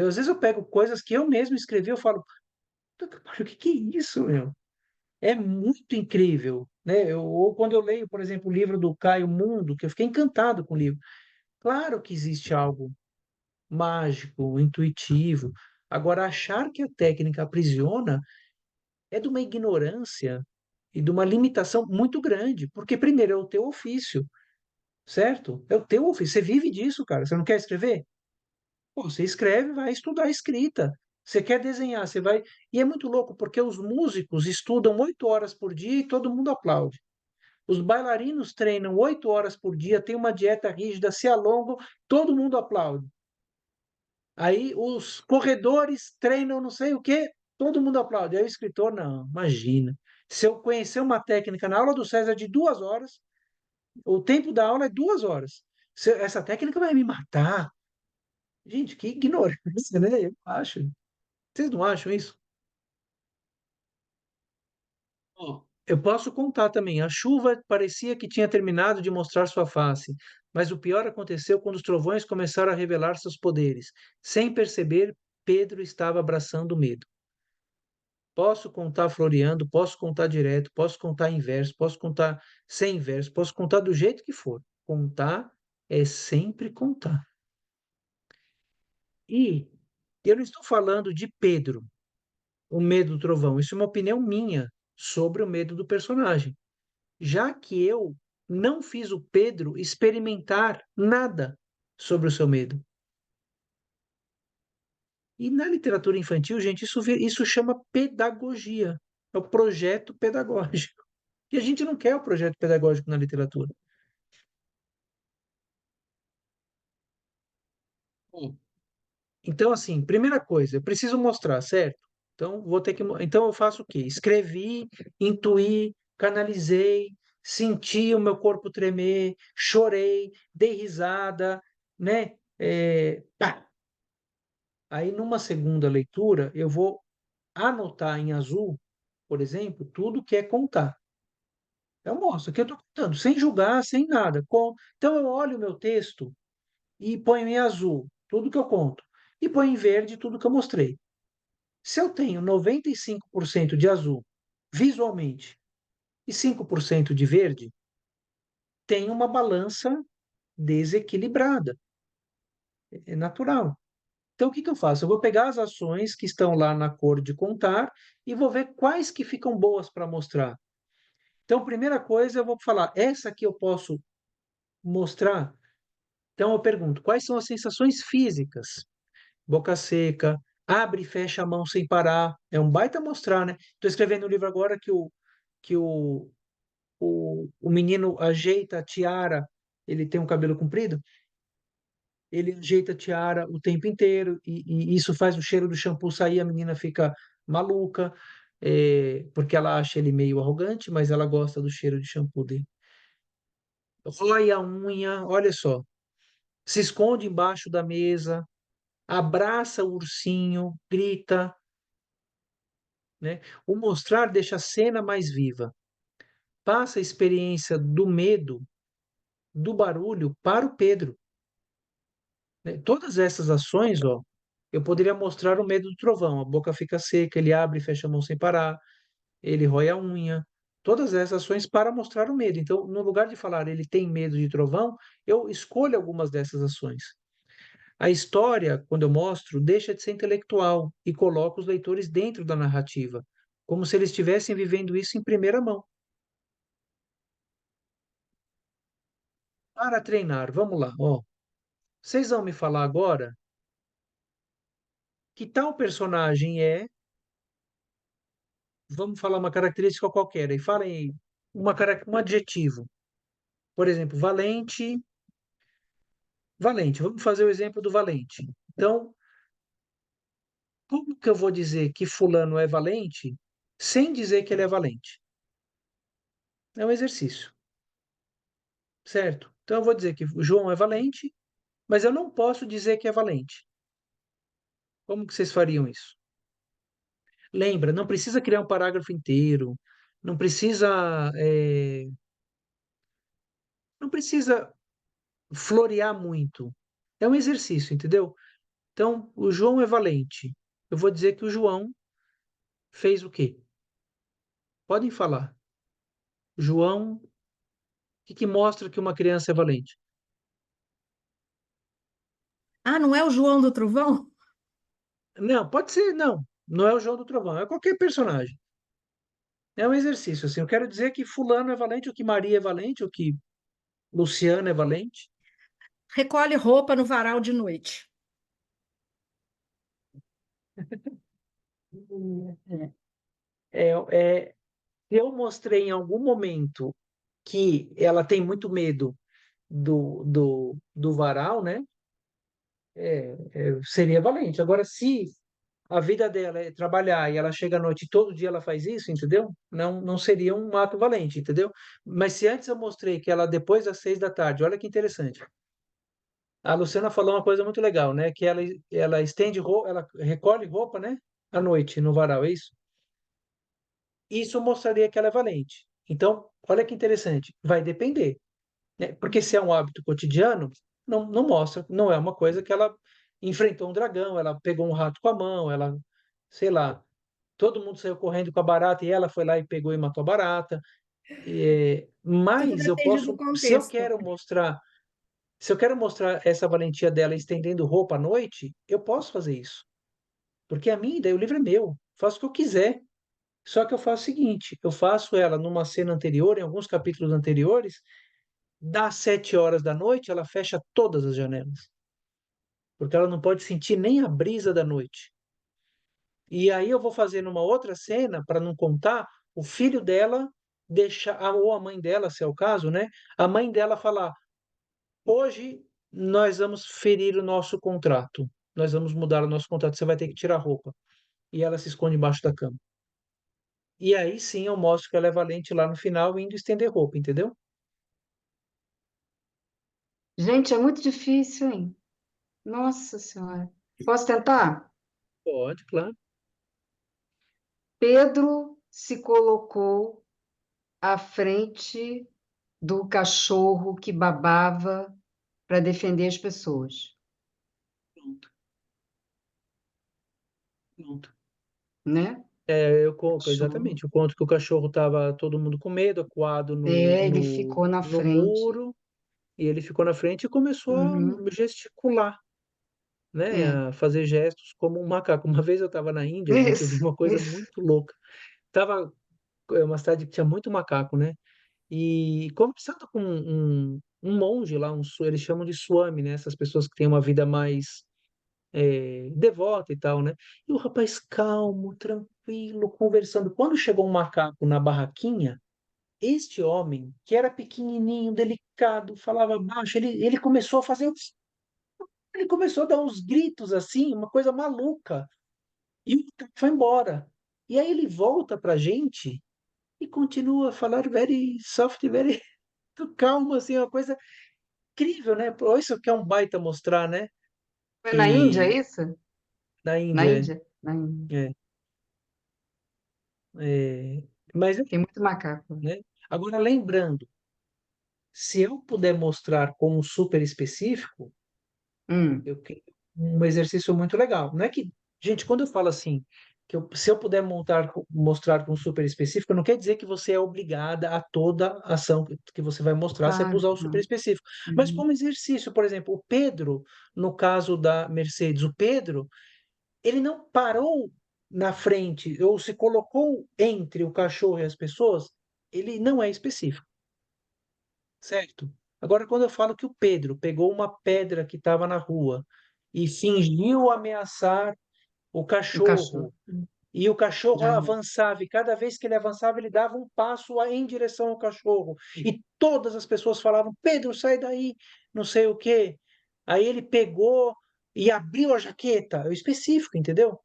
Às vezes eu pego coisas que eu mesmo escrevi, eu falo, "Puta que pariu, o que que é isso, meu?" É muito incrível, né? Ou quando eu leio, por exemplo, o livro do Caio Mundo, que eu fiquei encantado com o livro. Claro que existe algo mágico, intuitivo. Agora, achar que a técnica aprisiona é de uma ignorância e de uma limitação muito grande, porque, primeiro, é o teu ofício, certo? É o teu ofício. Você vive disso, cara. Você não quer escrever? Pô, você escreve, vai estudar escrita. Você quer desenhar, você vai. E é muito louco, porque os músicos estudam 8 horas por dia e todo mundo aplaude. Os bailarinos treinam 8 horas por dia, têm uma dieta rígida, se alongam, todo mundo aplaude. Aí os corredores treinam não sei o quê, todo mundo aplaude. Aí o escritor, não, imagina. Se eu conhecer uma técnica na aula do César de 2 horas, o tempo da aula é 2 horas. Essa técnica vai me matar. Gente, que ignorância, né? Eu acho. Vocês não acham isso? Ó, eu posso contar também. A chuva parecia que tinha terminado de mostrar sua face, mas o pior aconteceu quando os trovões começaram a revelar seus poderes. Sem perceber, Pedro estava abraçando o medo. Posso contar floreando, posso contar direto, posso contar em verso, posso contar sem verso, posso contar do jeito que for. Contar é sempre contar. E eu não estou falando de Pedro, o medo do trovão. Isso é uma opinião minha sobre o medo do personagem. Já que eu não fiz o Pedro experimentar nada sobre o seu medo. E na literatura infantil, gente, isso chama pedagogia. É o projeto pedagógico. E a gente não quer o projeto pedagógico na literatura. Bom, então, assim, primeira coisa, eu preciso mostrar, certo? Então, vou ter que. Então, eu faço o quê? Escrevi, intuí, canalizei, senti o meu corpo tremer, chorei, dei risada, né? Pá. Aí, numa segunda leitura, eu vou anotar em azul, por exemplo, tudo que é contar. Eu mostro que eu estou contando, sem julgar, sem nada. Então, eu olho o meu texto e ponho em azul tudo que eu conto, e ponho em verde tudo que eu mostrei. Se eu tenho 95% de azul visualmente e 5% de verde, tem uma balança desequilibrada. É natural. Então, o que que eu faço? Eu vou pegar as ações que estão lá na cor de contar e vou ver quais que ficam boas para mostrar. Então, primeira coisa, eu vou falar, essa aqui eu posso mostrar. Então, eu pergunto, quais são as sensações físicas? Boca seca, abre e fecha a mão sem parar. É um baita mostrar, né? Estou escrevendo um livro agora que o menino ajeita a tiara, ele tem um cabelo comprido, ele ajeita a tiara o tempo inteiro, e isso faz o cheiro do shampoo sair, a menina fica maluca, porque ela acha ele meio arrogante, mas ela gosta do cheiro de shampoo dele. Rói a unha, olha só, se esconde embaixo da mesa, abraça o ursinho, grita, né? O mostrar deixa a cena mais viva. Passa a experiência do medo, do barulho para o Pedro, né? Todas essas ações, ó, eu poderia mostrar o medo do trovão. A boca fica seca, ele abre e fecha a mão sem parar, ele rói a unha. Todas essas ações para mostrar o medo. Então, no lugar de falar ele tem medo de trovão, eu escolho algumas dessas ações. A história, quando eu mostro, deixa de ser intelectual e coloca os leitores dentro da narrativa, como se eles estivessem vivendo isso em primeira mão. Para treinar, vamos lá, ó. Vocês vão me falar agora que tal personagem é, vamos falar uma característica qualquer, e falem um adjetivo. Por exemplo, valente, valente. Vamos fazer o exemplo do valente. Então, como que eu vou dizer que fulano é valente sem dizer que ele é valente? É um exercício, certo? Então eu vou dizer que o João é valente, mas eu não posso dizer que é valente. Como que vocês fariam isso? Lembra, não precisa criar um parágrafo inteiro, não precisa, não precisa florear muito. É um exercício, entendeu? Então, o João é valente. Eu vou dizer que o João fez o quê? Podem falar. João, o que que mostra que uma criança é valente? Ah, não é o João do Trovão? Não, pode ser, não. Não é o João do Trovão, é qualquer personagem. É um exercício, assim. Eu quero dizer que fulano é valente, ou que Maria é valente, ou que Luciana é valente. Recolhe roupa no varal de noite. É, é, se eu mostrei em algum momento que ela tem muito medo do varal, né? Seria valente. Agora, se a vida dela é trabalhar e ela chega à noite e todo dia ela faz isso, entendeu? Não, não seria um ato valente, entendeu? Mas se antes eu mostrei que ela, depois das 6 da tarde, olha que interessante. A Luciana falou uma coisa muito legal, né? Que ela estende roupa, ela recolhe roupa, né? À noite, no varal, é isso? Isso mostraria que ela é valente. Então, olha que interessante. Vai depender, né? Porque se é um hábito cotidiano, não, não mostra, não é uma coisa que ela enfrentou um dragão, ela pegou um rato com a mão, ela, sei lá, todo mundo saiu correndo com a barata e ela foi lá e pegou e matou a barata. Tudo Mas eu depende do posso, contexto. se eu quero mostrar essa valentia dela estendendo roupa à noite, eu posso fazer isso. Porque a minha ideia, o livro é meu, faço o que eu quiser. Só que eu faço o seguinte, eu faço ela numa cena anterior, em alguns capítulos anteriores, das 7 horas da noite, ela fecha todas as janelas, porque ela não pode sentir nem a brisa da noite. E aí eu vou fazer numa outra cena, para não contar, o filho dela deixa, ou a mãe dela, se é o caso, né? A mãe dela falar: hoje nós vamos ferir o nosso contrato, nós vamos mudar o nosso contrato, você vai ter que tirar a roupa. E ela se esconde embaixo da cama. E aí sim eu mostro que ela é valente lá no final, indo estender roupa, entendeu? Gente, é muito difícil, hein? Nossa Senhora. Posso tentar? Pode, claro. Pedro se colocou à frente do cachorro que babava para defender as pessoas, Pronto, pronto. né? Eu conto, Cachorro. exatamente. Eu conto que o cachorro estava todo mundo com medo, acuado no, É, ele no, ficou na no frente. muro, e ele ficou na frente e começou a Uhum. gesticular, né? É. A fazer gestos como um macaco. Uma vez eu estava na Índia, gente, eu vi Isso, uma coisa isso. muito louca. Tava uma cidade que tinha muito macaco, né? E conversando com um monge lá, eles chamam de swami, né? Essas pessoas que têm uma vida mais devota e tal, né? E o rapaz calmo, tranquilo, conversando. Quando chegou um macaco na barraquinha, este homem, que era pequenininho, delicado, falava baixo, ele começou a fazer, ele começou a dar uns gritos assim, uma coisa maluca, e o macaco foi embora. E aí ele volta pra gente e continua a falar very soft, very calmo, assim, uma coisa incrível, né? Pô, isso que é um baita mostrar, né? Foi na Índia, é Que isso? na Na Índia, Índia? Na Índia. é, é, mas Tem muito macaco. né? Agora, lembrando, se eu puder mostrar com um super específico, Hum, eu crio um exercício muito legal. Não é que, gente, quando eu falo assim, se eu puder mostrar com um super específico, não quer dizer que você é obrigada a toda ação que você vai mostrar, você vai claro. usar o super Não. específico. Mas Uhum. como exercício, por exemplo, o Pedro, no caso da Mercedes, o Pedro, ele não parou na frente ou se colocou entre o cachorro e as pessoas, ele não é específico. Certo? Agora, quando eu falo que o Pedro pegou uma pedra que estava na rua e fingiu ameaçar o O cachorro. cachorro, e o cachorro Já não. avançava, e cada vez que ele avançava, ele dava um passo em direção ao cachorro, e todas as pessoas falavam: Pedro, sai daí, não sei o quê. Aí ele pegou e abriu a jaqueta, é o específico, entendeu?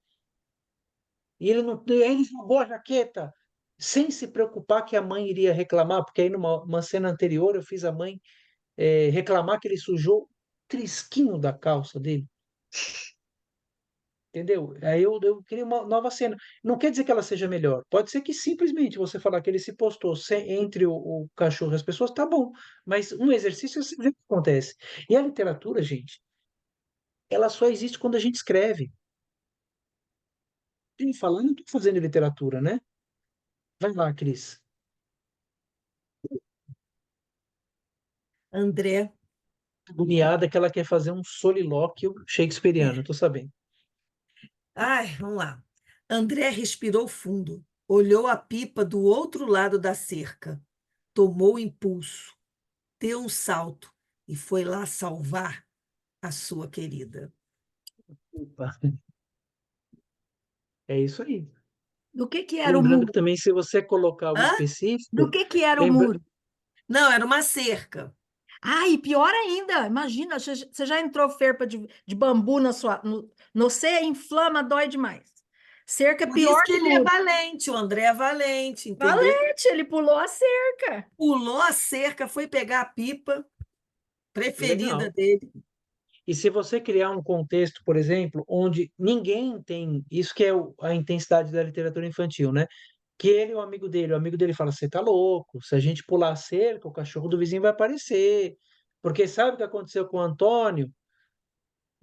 E ele não, aí ele jogou a jaqueta sem se preocupar que a mãe iria reclamar, porque aí numa uma cena anterior eu fiz a mãe reclamar que ele sujou o trisquinho da calça dele, entendeu? Aí eu queria uma nova cena. Não quer dizer que ela seja melhor. Pode ser que simplesmente você falar que ele se postou entre o cachorro e as pessoas, tá bom. Mas um exercício você vê o que acontece. E a literatura, gente, ela só existe quando a gente escreve. E falando, eu tô fazendo literatura, né? Vai lá, Cris. André, Agoniada que ela quer fazer um solilóquio shakespeariano, eu tô sabendo. ai, vamos lá. André respirou fundo, olhou a pipa do outro lado da cerca, tomou impulso, deu um salto e foi lá salvar a sua querida. Opa, é isso aí. Do que era o Lembrando que muro? também, se você colocar algo Hã? Do específico, que era o lembra... muro? Não, era uma cerca. Ah, e pior ainda, imagina, você já entrou ferpa de bambu na sua. No você inflama, dói demais. Cerca é Por isso pior que que ele é muro. valente, o André é valente, entendeu? Valente, ele pulou a cerca. Pulou a cerca, foi pegar a pipa preferida Legal. dele. E se você criar um contexto, por exemplo, onde ninguém tem, isso que é a intensidade da literatura infantil, né? Que ele e o amigo dele fala, você tá louco, se a gente pular a cerca, o cachorro do vizinho vai aparecer. Porque sabe o que aconteceu com o Antônio?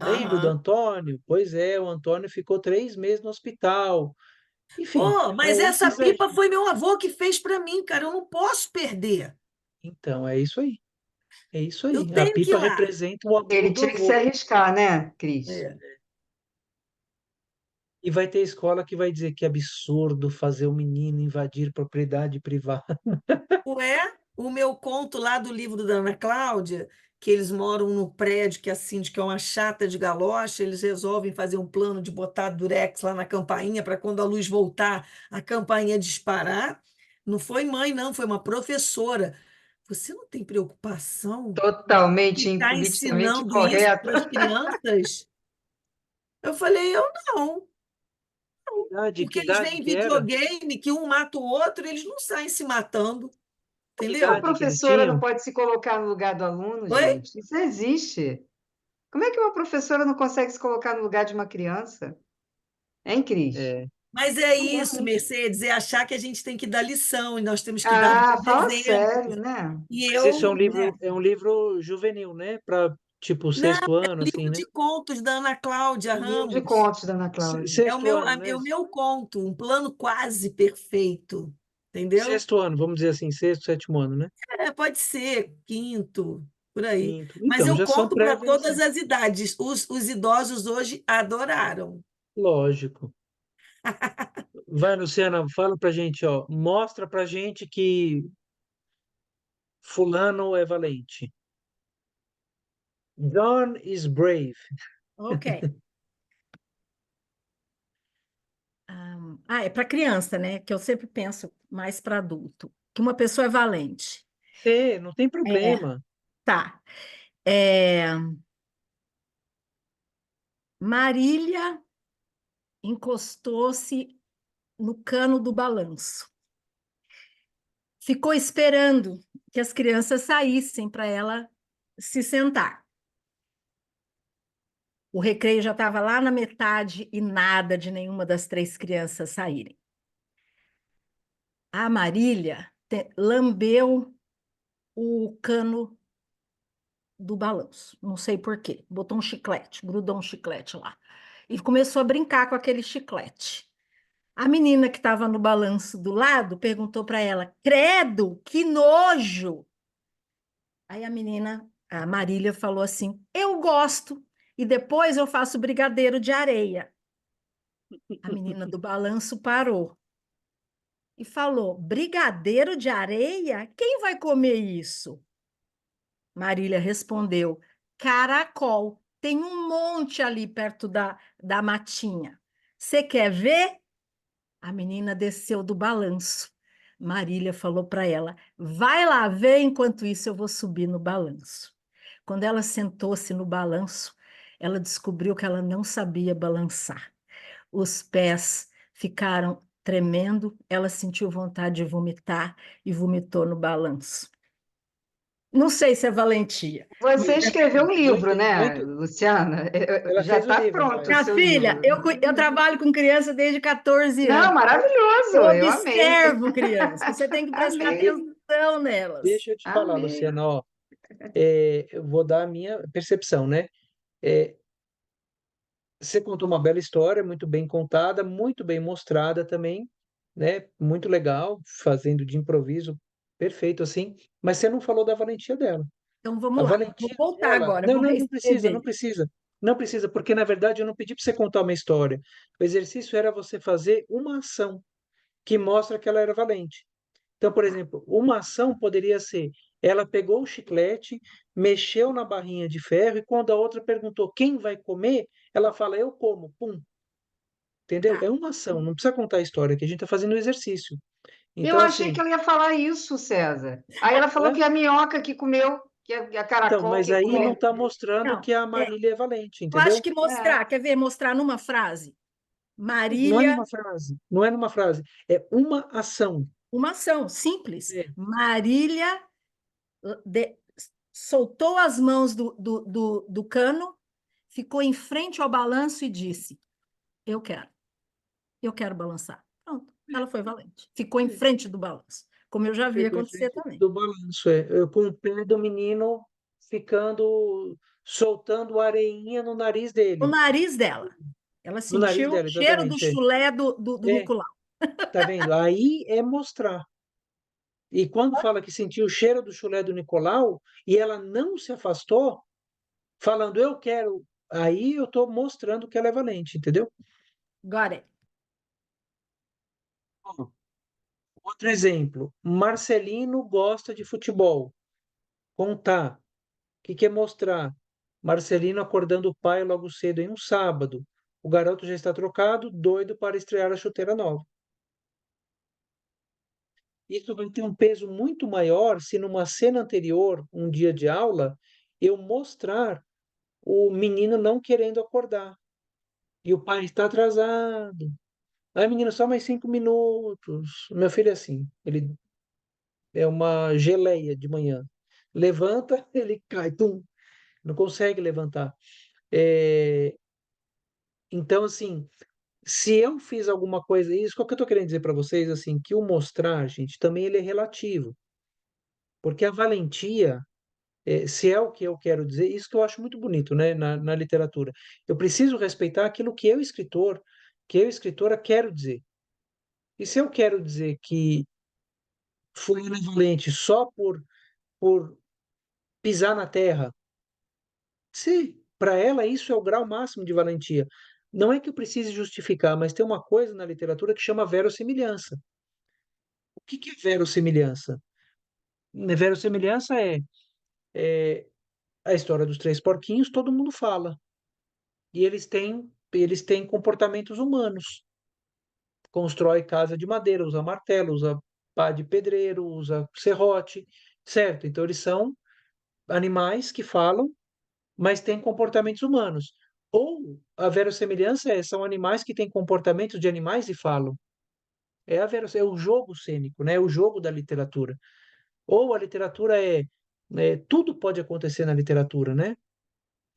Lembra do Aham. Antônio? Pois é, o Antônio ficou 3 meses no hospital. Enfim, Pô, mas essa esses pipa foi meu avô que fez para mim, cara. Eu não posso perder. então, é isso aí. É isso Eu aí. A tenho que ir pipa lá. representa o amor Ele do tinha que se avô. arriscar, né, Cris? É. E vai ter escola que vai dizer que é absurdo fazer o menino invadir propriedade privada. Ué, o meu conto lá do livro da Ana Cláudia, que eles moram no prédio que a síndica é uma chata de galocha, eles resolvem fazer um plano de botar durex lá na campainha para quando a luz voltar, a campainha disparar. Não foi mãe, não, foi uma professora. Você não tem preocupação de Totalmente ficar politicamente ensinando isso correto. para as crianças? Eu falei, eu não, Que porque eles idade veem que era? videogame que um mata o outro, eles não saem se matando, Que A entendeu? idade que eles professora não tinham? pode se colocar no lugar do aluno, Oi? gente. Isso existe. Como é que uma professora não consegue se colocar no lugar de uma criança? Hein, Cris? É, Mas é isso, Realmente. Mercedes, é achar que a gente tem que dar lição e nós temos que dar Ah, bons fala sério, exemplos. né? E mas isso eu, né? é um livro juvenil, né? Para tipo Não, sexto ano, assim, livro né? de contos da Ana Cláudia Um livro de Ramos. contos da Ana Cláudia. É o Sexto meu, ano, né? é o meu conto, um plano quase perfeito. Entendeu? Sexto ano, vamos dizer assim, sexto, sétimo ano, né? É, pode ser, quinto, por aí. Quinto. Mas Então, eu já são conto para todas pré-adolescentes. as idades. Os idosos hoje adoraram. Lógico. Vai, Luciana, fala pra gente, ó. Mostra pra gente que fulano é valente. John is brave. Ok. É para criança, né? Que eu sempre penso mais para adulto. Que uma pessoa é valente. É, não tem É, problema. tá. É, Marília encostou-se no cano do balanço. Ficou esperando que as crianças saíssem para ela se sentar. O recreio já estava lá na metade e nada de nenhuma das 3 crianças saírem. A Marília lambeu o cano do balanço, não sei por quê. Botou um chiclete, grudou um chiclete lá. E começou a brincar com aquele chiclete. A menina que estava no balanço do lado perguntou para ela: Credo, que nojo! Aí a Marília, falou assim: Eu gosto, e depois eu faço brigadeiro de areia. A menina do balanço parou e falou: Brigadeiro de areia? Quem vai comer isso? Marília respondeu: Caracol. Tem um monte ali perto da matinha. Você quer ver? A menina desceu do balanço. Marília falou para ela: Vai lá ver, enquanto isso eu vou subir no balanço. Quando ela sentou-se no balanço, ela descobriu que ela não sabia balançar. Os pés ficaram tremendo, ela sentiu vontade de vomitar e vomitou no balanço. Não sei se é valentia. Você Mas escreveu um livro, muito, né, muito. Luciana? Ela Já fez o está livro já. pronto o Minha seu filha, livro. eu trabalho com criança desde 14 Não, anos. maravilhoso, Eu eu amei. observo crianças. Você tem que prestar Amei, atenção nelas. Deixa eu te falar, amei. Luciana, ó, eu vou dar a minha percepção, né? É, você contou uma bela história, muito bem contada, muito bem mostrada também, né? Muito legal, fazendo de improviso, perfeito assim, mas você não falou da valentia dela. Então A vamos lá. Vou valentia voltar dela. agora. Não, Vou não, não precisa, não reescrever. precisa. Não precisa, porque na verdade eu não pedi para você contar uma história. O exercício era você fazer uma ação que mostra que ela era valente. Então, por exemplo, uma ação poderia ser: ela pegou o chiclete, mexeu na barrinha de ferro, e quando a outra perguntou quem vai comer, ela fala, eu como, pum, entendeu? Tá. É uma ação, não precisa contar a história, que a gente está fazendo o exercício. Eu Então, achei assim, que ela ia falar isso, César. Aí ela falou hã? que a minhoca que comeu, que a Então, caracol mas que aí não comeu. está mostrando Não, que a é, Marília é valente, eu acho entendeu? que É. mostrar, quer ver? Mostrar numa frase. Não é Marília, numa frase, não é numa frase, é uma ação. uma ação simples. É, Marília de- soltou as mãos do cano, ficou em frente ao balanço e disse: Eu quero, eu quero balançar. Pronto, ela foi valente. Ficou em é, frente do balanço, como eu já vi ficou em acontecer frente também. do balanço, eu com o pé do menino ficando, soltando areinha no nariz O dele. nariz dela. Ela No nariz sentiu o dela, cheiro do exatamente. chulé do É, Nicolau. tá vendo? Aí é mostrar. E quando fala que sentiu o cheiro do chulé do Nicolau e ela não se afastou, falando eu quero, aí eu estou mostrando que ela é valente, entendeu? Got it. Ó, outro exemplo, Marcelino gosta de futebol. Contar. O que que é mostrar? Marcelino acordando o pai logo cedo em um sábado. O garoto já está trocado, doido para estrear a chuteira nova. Isso vai ter um peso muito maior se numa cena anterior, um dia de aula, eu mostrar o menino não querendo acordar. E o pai está atrasado. Ai, menino, só mais 5 minutos. Meu filho é assim, ele é uma geleia de manhã. Levanta, ele cai, tum, não consegue levantar. É, então, assim, se eu fiz alguma coisa, isso que eu estou querendo dizer para vocês, assim, que o mostrar, gente, também ele é relativo. Porque a valentia, se é o que eu quero dizer, isso que eu acho muito bonito, né, na literatura. Eu preciso respeitar aquilo que eu, escritor, que eu, escritora, quero dizer. E se eu quero dizer que foi valente só por pisar na terra, se para ela isso é o grau máximo de valentia. Não é que eu precise justificar, mas tem uma coisa na literatura que chama verossimilhança. O que que é verossimilhança? Verossimilhança é a história dos três porquinhos, todo mundo fala. E eles têm comportamentos humanos. Constrói casa de madeira, usa martelo, usa pá de pedreiro, usa serrote, certo? Então eles são animais que falam, mas têm comportamentos humanos. Ou a verossimilhança são animais que têm comportamentos de animais e falam. É o jogo cênico, né? É o jogo da literatura. Ou a literatura tudo pode acontecer na literatura, né?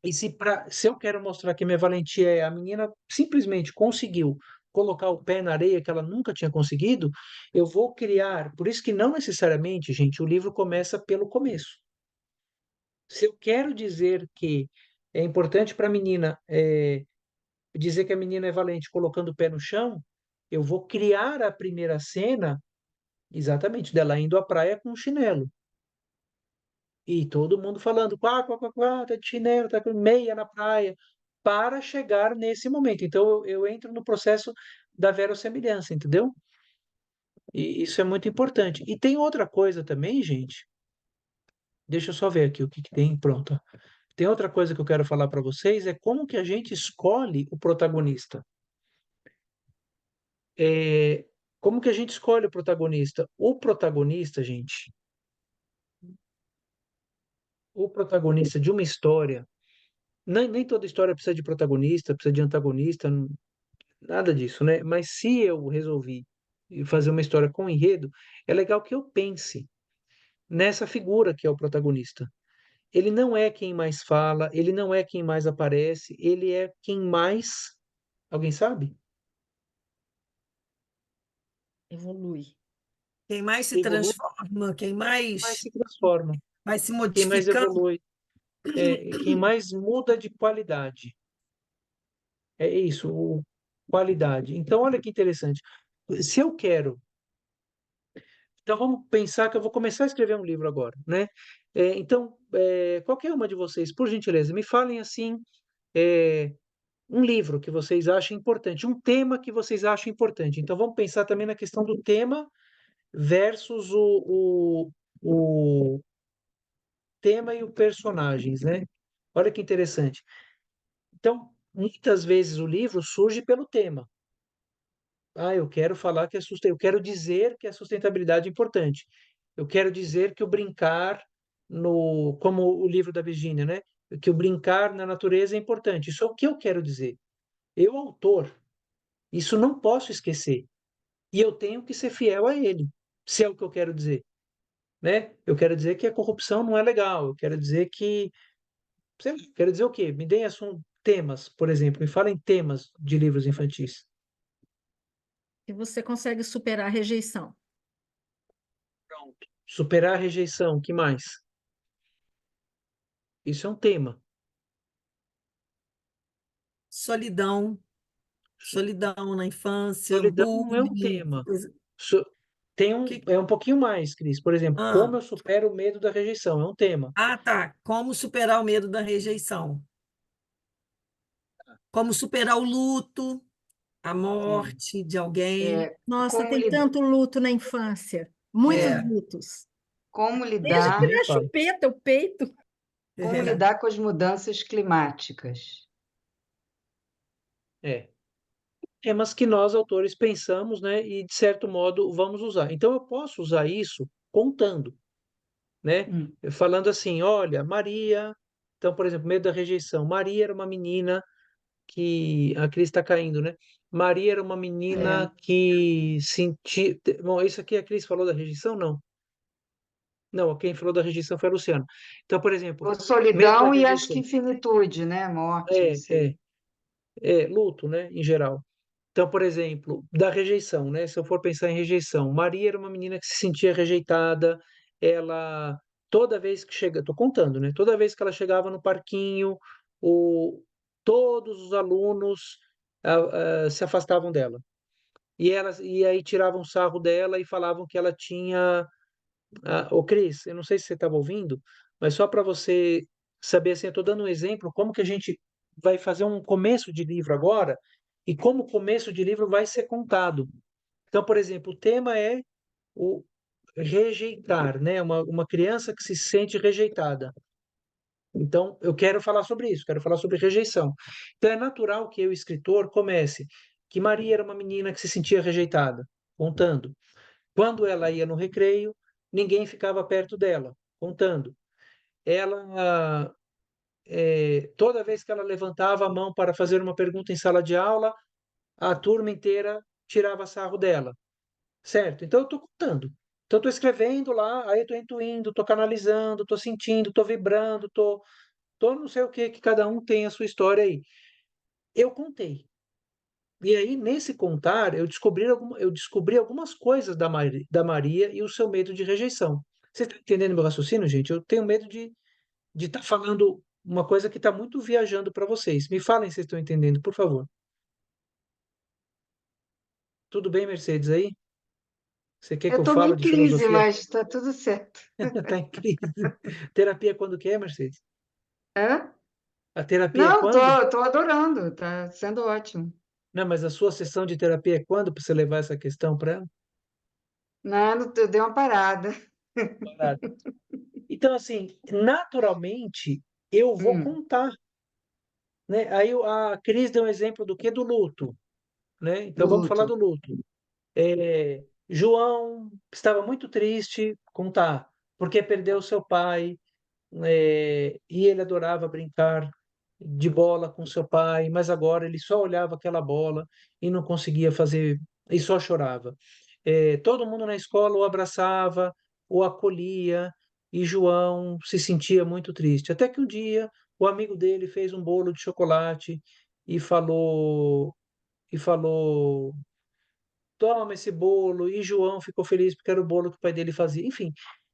E se eu quero mostrar que minha valentia é a menina simplesmente conseguiu colocar o pé na areia que ela nunca tinha conseguido, eu vou criar. Por isso que não necessariamente, gente, o livro começa pelo começo. Se eu quero dizer que é importante para a menina dizer que a menina é valente colocando o pé no chão, eu vou criar a primeira cena exatamente dela indo à praia com um chinelo. E todo mundo falando, quá, quá, quá, quá, tá de chinelo, tá com meia na praia, para chegar nesse momento. Então, eu entro no processo da verossimilhança, entendeu? E isso é muito importante. E tem outra coisa também, gente. Deixa eu só ver aqui o que que tem. Pronto. Tem outra coisa que eu quero falar para vocês, é como que a gente escolhe o protagonista. É, como que a gente escolhe o protagonista? Gente, o protagonista de uma história, nem toda história precisa de protagonista, precisa de antagonista, nada disso, né? Mas se eu resolvi fazer uma história com enredo, é legal que eu pense nessa figura que é o protagonista. Ele não é quem mais fala, ele não é quem mais aparece, ele é quem mais. Alguém sabe? Evolui. Quem mais se Evolui, transforma, quem mais mais se transforma. vai se Quem mais modificando. evolui, quem mais muda de qualidade. É isso, qualidade. Então, olha que interessante. Se eu quero. Então, vamos pensar que eu vou começar a escrever um livro agora, né? Então, qualquer uma de vocês, por gentileza, me falem assim, é, um livro que vocês acham importante, um tema que vocês acham importante. Então, vamos pensar também na questão do tema versus o tema e o personagens, né? Olha que interessante. Então, muitas vezes o livro surge pelo tema. Ah, eu quero falar que eu quero dizer que a sustentabilidade é importante. Eu quero dizer que o brincar no, como o livro da Virgínia, né? Que o brincar na natureza é importante. Isso é o que eu quero dizer. Eu, autor, isso não posso esquecer. E eu tenho que ser fiel a ele, se é o que eu quero dizer, né? Eu quero dizer que a corrupção não é legal. Eu quero dizer que, sei lá, quero dizer o quê? Me deem temas, por exemplo, me falem temas de livros infantis. E você consegue superar a rejeição. Pronto. Superar a rejeição, que mais? Isso é um tema. Solidão, solidão na infância, Solidão não é um bullying, tema. coisa. So- Tem Que... é um pouquinho mais, Cris. Por exemplo, como Ah, eu supero o medo da rejeição, é um tema. tá. Como superar o medo da rejeição? Como superar o luto, a É, morte de alguém? Nossa, como, tem tanto luto na infância. Muitos É, é, lutos. como Desde Nem lidar, me tirar a fala. chupeta, o peito. como é. lidar com as mudanças climáticas. É. Temas que nós, autores, pensamos, né? E, de certo modo, vamos usar. Então, eu posso usar isso contando, né? Hum, Falando assim, olha, Maria... Então, por exemplo, medo da rejeição. Maria era uma menina que a Cris está caindo, né? Maria era uma é. menina que sentia. Bom, isso aqui a Cris falou da rejeição? Não. Não, quem falou da rejeição foi a Luciana. Então, por exemplo, Ou medo da solidão e acho que rejeição. finitude, né? Morte, não É, sei. luto, né, em geral. Então, por exemplo, da rejeição, né? Se eu for pensar em rejeição, Maria era uma menina que se sentia rejeitada, ela toda vez que chega, tô contando, né? Toda vez que ela chegava no parquinho, o, todos os alunos se afastavam dela. E aí tiravam sarro dela e falavam que ela tinha. Ô, Cris, eu não sei se você estava ouvindo, mas só para você saber, assim, eu estou dando um exemplo, como que a gente vai fazer um começo de livro agora e como o começo de livro vai ser contado. Então, por exemplo, o tema é o rejeitar, né? Uma criança que se sente rejeitada. Então, eu quero falar sobre isso, quero falar sobre rejeição. Então, é natural que eu, escritor, comece que Maria era uma menina que se sentia rejeitada, contando. Quando ela ia no recreio, ninguém ficava perto dela, contando. Ela, toda vez que ela levantava a mão para fazer uma pergunta em sala de aula, a turma inteira tirava sarro dela, certo? Então, eu estou contando. Então, estou escrevendo lá, aí estou intuindo, estou canalizando, estou sentindo, estou vibrando, estou não sei o que, que cada um tem a sua história aí. Eu contei. E aí, nesse contar, eu descobri algumas coisas da Maria e o seu medo de rejeição. Você está entendendo meu raciocínio, gente? Eu tenho medo de estar falando uma coisa que está muito viajando para vocês. Me falem se vocês estão entendendo, por favor. Tudo bem, Mercedes, aí? Você quer Eu que eu estou meio fale em de crise, filosofia? mas está tudo certo. Está em crise. Terapia quando que é, Mercedes? Hã? A terapia é Não, quando? estou adorando, está sendo ótimo. Não, mas a sua sessão de terapia é quando para você levar essa questão para ela? Não, eu dei uma parada. Parado. Então, assim, naturalmente, eu vou Hum, contar, né? Aí a Cris deu um exemplo do que? Do luto, né? Então do vamos falar luto. do luto. João estava muito triste, contar, porque perdeu seu pai, e ele adorava brincar de bola com seu pai, mas agora ele só olhava aquela bola e não conseguia fazer, e só chorava. Todo mundo na escola o abraçava, o acolhia, e João se sentia muito triste. Até que um dia o amigo dele fez um bolo de chocolate e falou: toma esse bolo. E João ficou feliz porque era o bolo que o pai dele fazia. Enfim,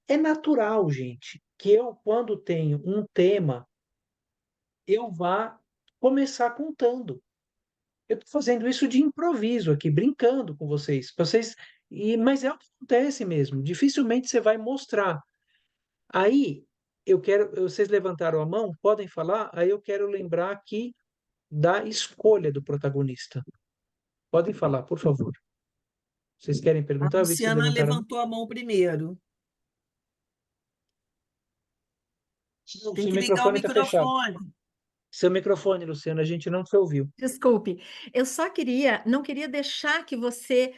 é natural, gente, que eu, quando tenho um tema, eu vá começar contando. Eu estou fazendo isso de improviso aqui, brincando com vocês. Mas é o que acontece mesmo. Dificilmente você vai mostrar. Aí vocês levantaram a mão, podem falar? Aí eu quero lembrar aqui da escolha do protagonista. Podem falar, por favor. Vocês querem A perguntar? Eu vi que vocês Luciana levantaram a mão. levantou a mão primeiro. Não, Tem seu que ligar o microfone está fechado. microfone. Seu microfone, Luciana, a gente não te ouviu. Desculpe, eu só não queria deixar que você,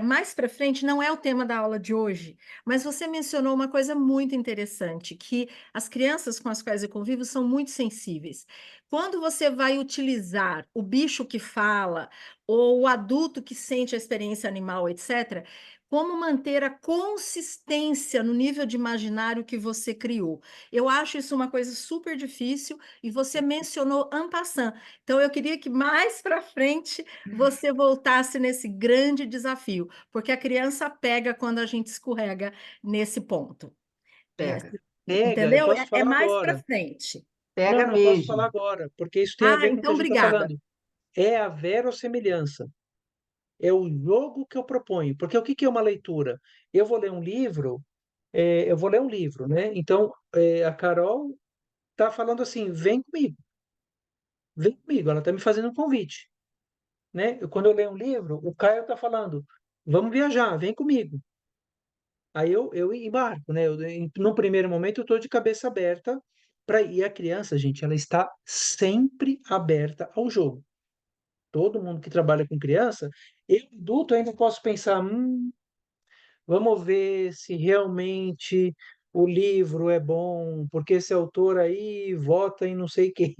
mais para frente, não é o tema da aula de hoje, mas você mencionou uma coisa muito interessante, que as crianças com as quais eu convivo são muito sensíveis. Quando você vai utilizar o bicho que fala, ou o adulto que sente a experiência animal, etc., como manter a consistência no nível de imaginário que você criou? Eu acho isso uma coisa super difícil, e você mencionou en passant. Então, eu queria que mais para frente você voltasse nesse grande desafio, porque a criança pega quando a gente escorrega nesse ponto. É, Pega. Pega, eu entendeu? posso É falar mais para agora. frente. Não, Pega não, eu posso falar mesmo. agora, porque isso tem a Ah, ver com o que então a gente está obrigada. falando. É a verossemelhança. É o jogo que eu proponho. Porque o que que é uma leitura? Eu vou ler um livro, eu vou ler um livro, né? Então, a Carol está falando assim: vem comigo. Ela está me fazendo um convite, né? Quando eu leio um livro, o Caio está falando: vamos viajar, vem comigo. Aí eu embarco, né? No primeiro momento, eu estou de cabeça aberta para ir. A criança, gente, ela está sempre aberta ao jogo. Todo mundo que trabalha com criança, eu, adulto, ainda posso pensar: vamos ver se realmente o livro é bom, porque esse autor aí vota em não sei quem.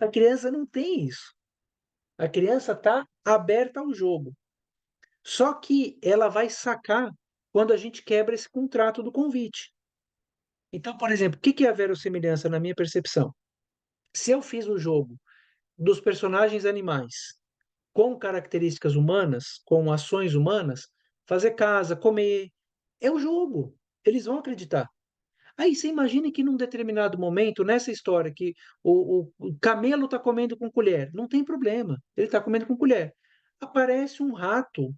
A criança não tem isso. A criança está aberta ao jogo. Só que ela vai sacar quando a gente quebra esse contrato do convite. Então, por exemplo, o que que é a verossimilhança na minha percepção? Se eu fiz o jogo dos personagens animais com características humanas, com ações humanas, fazer casa, comer, é o jogo. Eles vão acreditar. Aí você imagine que num determinado momento, nessa história, que o camelo está comendo com colher, não tem problema, ele está comendo com colher. Aparece um rato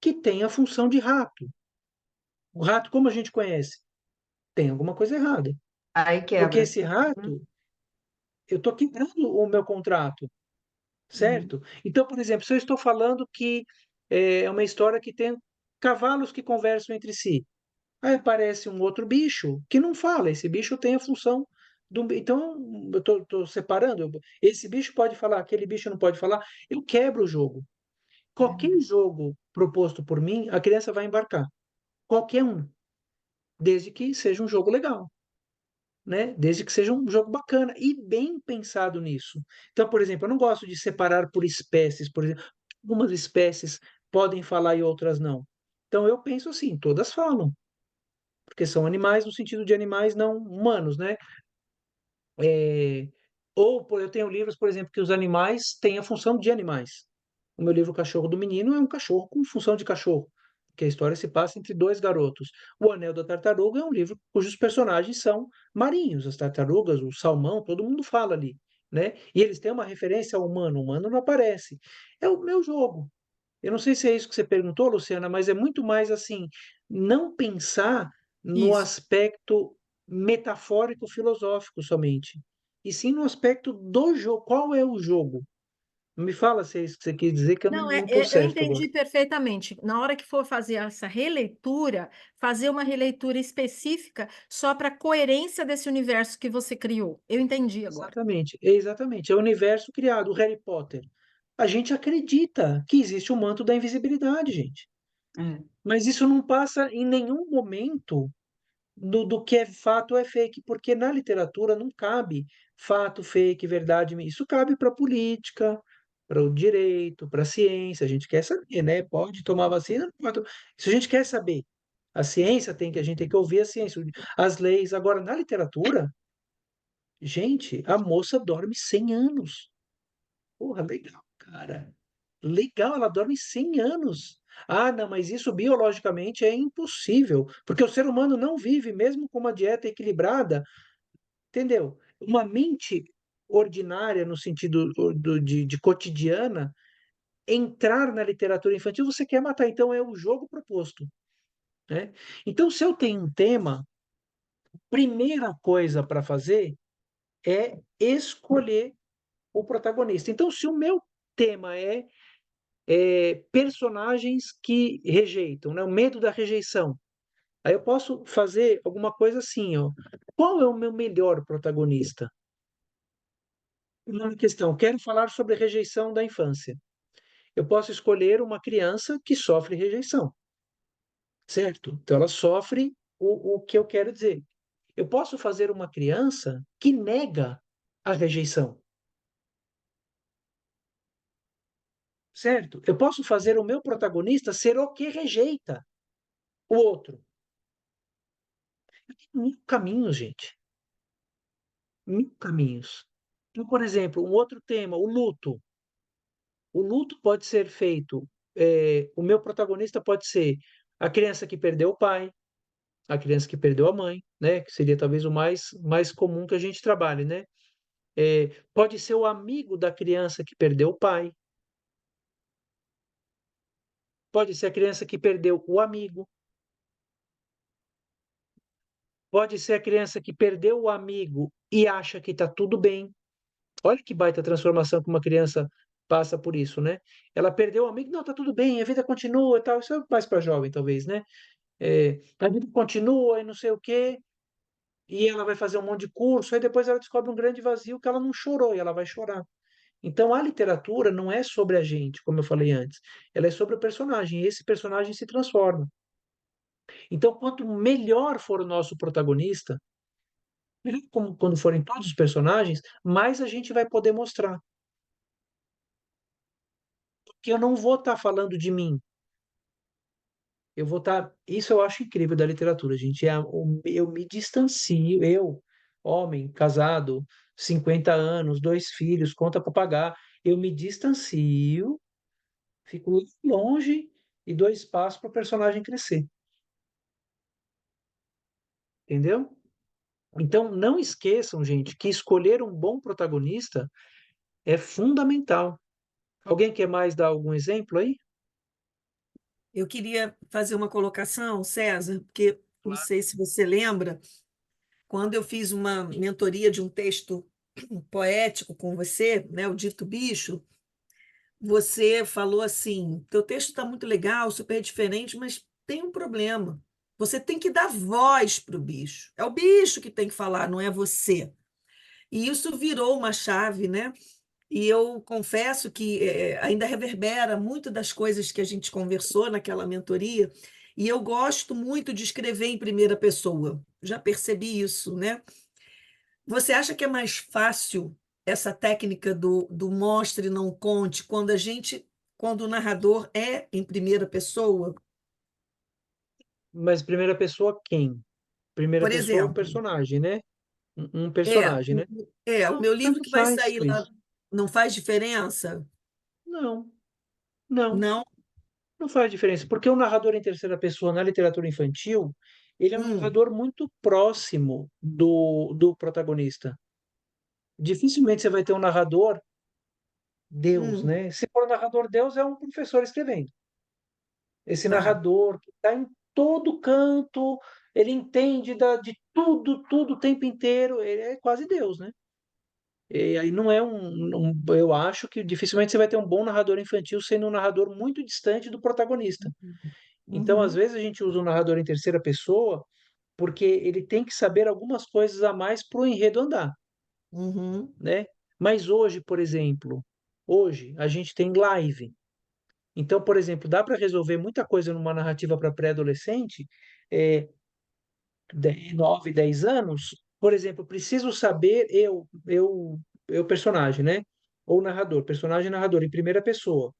que tem a função de rato. O rato, como a gente conhece, tem alguma coisa errada. Aí Porque quebra. esse Uhum, rato, eu estou quebrando o meu contrato, uhum. certo? Então, por exemplo, se eu estou falando que é uma história que tem cavalos que conversam entre si, aí aparece um outro bicho que não fala, esse bicho tem a função do. Então, eu estou separando. Esse bicho pode falar, aquele bicho não pode falar. Eu quebro o jogo. Qualquer jogo proposto por mim, a criança vai embarcar. Qualquer um, desde que seja um jogo legal, né? Desde que seja um jogo bacana e bem pensado nisso. Então, por exemplo, eu não gosto de separar por espécies, por exemplo, algumas espécies podem falar e outras não. Então, eu penso assim, todas falam, porque são animais no sentido de animais não humanos, né? É, eu tenho livros, por exemplo, que os animais têm a função de animais. O meu livro O Cachorro do Menino é um cachorro com função de cachorro, porque a história se passa entre dois garotos. O Anel da Tartaruga é um livro cujos personagens são marinhos, as tartarugas, o salmão, todo mundo fala ali, né? E eles têm uma referência ao humano, o humano não aparece. É o meu jogo. Eu não sei se é isso que você perguntou, Luciana, mas é muito mais assim, não pensar no Isso. aspecto metafórico filosófico somente, e sim no aspecto do jogo. Qual é o jogo? Me fala se é isso que você quis dizer, que eu Não, não estou eu certo agora. entendi perfeitamente. Na hora que for fazer essa releitura, fazer uma releitura específica só para a coerência desse universo que você criou. Eu entendi agora. Exatamente. É o universo criado, o Harry Potter. A gente acredita que existe o manto da invisibilidade, gente. É. Mas isso não passa em nenhum momento do que é fato ou é fake, porque na literatura não cabe fato, fake, verdade. Isso cabe para a política, para o direito, para a ciência. A gente quer saber, né? Pode tomar vacina? Não pode. Isso a gente quer saber. A ciência a gente tem que ouvir a ciência, as leis. Agora, na literatura, gente, a moça dorme 100 anos. Porra, legal, cara. Legal, ela dorme 100 anos. Ah, não, mas isso biologicamente é impossível, porque o ser humano não vive, mesmo com uma dieta equilibrada, entendeu? Uma mente ordinária, no sentido de cotidiana, entrar na literatura infantil, você quer matar. Então, é o jogo proposto, né? Então, se eu tenho um tema, primeira coisa para fazer é escolher o protagonista. Então, se o meu tema é personagens que rejeitam, né? O medo da rejeição. Aí eu posso fazer alguma coisa assim, ó. Qual é o meu melhor protagonista? Uma questão, quero falar sobre rejeição da infância. Eu posso escolher uma criança que sofre rejeição, certo? Então ela sofre o que eu quero dizer. Eu posso fazer uma criança que nega a rejeição, certo? Eu posso fazer o meu protagonista ser o que rejeita o outro. Tem mil caminhos, gente. Mil caminhos. Então, por exemplo, um outro tema, o luto. O luto pode ser feito, o meu protagonista pode ser a criança que perdeu o pai, a criança que perdeu a mãe, né? Que seria talvez o mais comum que a gente trabalhe, né? Pode ser o amigo da criança que perdeu o pai, pode ser a criança que perdeu o amigo, pode ser a criança que perdeu o amigo e acha que está tudo bem. Olha que baita transformação que uma criança passa por isso, né? Ela perdeu o amigo, não, tá tudo bem, a vida continua e tal. Isso é mais para jovem, talvez, né? A vida continua e não sei o quê, e ela vai fazer um monte de curso, aí depois ela descobre um grande vazio que ela não chorou e ela vai chorar. Então a literatura não é sobre a gente, como eu falei antes, ela é sobre o personagem, e esse personagem se transforma. Então, quanto melhor for o nosso protagonista, melhor quando forem todos os personagens, mais a gente vai poder mostrar. Porque eu não vou estar falando de mim, eu vou estar. Isso eu acho incrível da literatura, gente. Eu me distancio, eu, homem, casado, 50 anos, 2 filhos, conta para pagar. Eu me distancio, fico longe e dou espaço para o personagem crescer. Entendeu? Então, não esqueçam, gente, que escolher um bom protagonista é fundamental. Alguém quer mais dar algum exemplo aí? Eu queria fazer uma colocação, César, porque não Claro. sei se você lembra, quando eu fiz uma mentoria de um texto poético com você, né, o Dito Bicho, você falou assim: teu texto está muito legal, super diferente, mas tem um problema. Você tem que dar voz para o bicho. É o bicho que tem que falar, não é você. E isso virou uma chave, né? E eu confesso que ainda reverbera muito das coisas que a gente conversou naquela mentoria. E eu gosto muito de escrever em primeira pessoa. Já percebi isso, né? Você acha que é mais fácil essa técnica do mostre e não conte quando o narrador é em primeira pessoa? Mas primeira pessoa quem? Primeira Por pessoa, um exemplo, personagem, né? Um é, personagem, né? o Não, meu livro tanto que vai faz, sair lá Cris. não faz diferença? Não, não, Não? não faz diferença, porque o narrador em terceira pessoa na literatura infantil, ele é um Hum, narrador muito próximo do protagonista. Dificilmente você vai ter um narrador Deus, hum, né? Se for um narrador Deus, é um professor escrevendo. Esse tá. narrador que está em todo canto, ele entende de tudo, tudo o tempo inteiro, ele é quase Deus, né? E aí não é eu acho que dificilmente você vai ter um bom narrador infantil sendo um narrador muito distante do protagonista. Então, às Uhum, vezes, a gente usa um narrador em terceira pessoa porque ele tem que saber algumas coisas a mais para o enredo andar, uhum, né? Mas hoje, por exemplo, hoje a gente tem live. Então, por exemplo, dá para resolver muita coisa numa narrativa para pré-adolescente, é, 9, 10 anos. Por exemplo, preciso saber, eu personagem, né? Ou narrador, personagem e narrador, em primeira pessoa.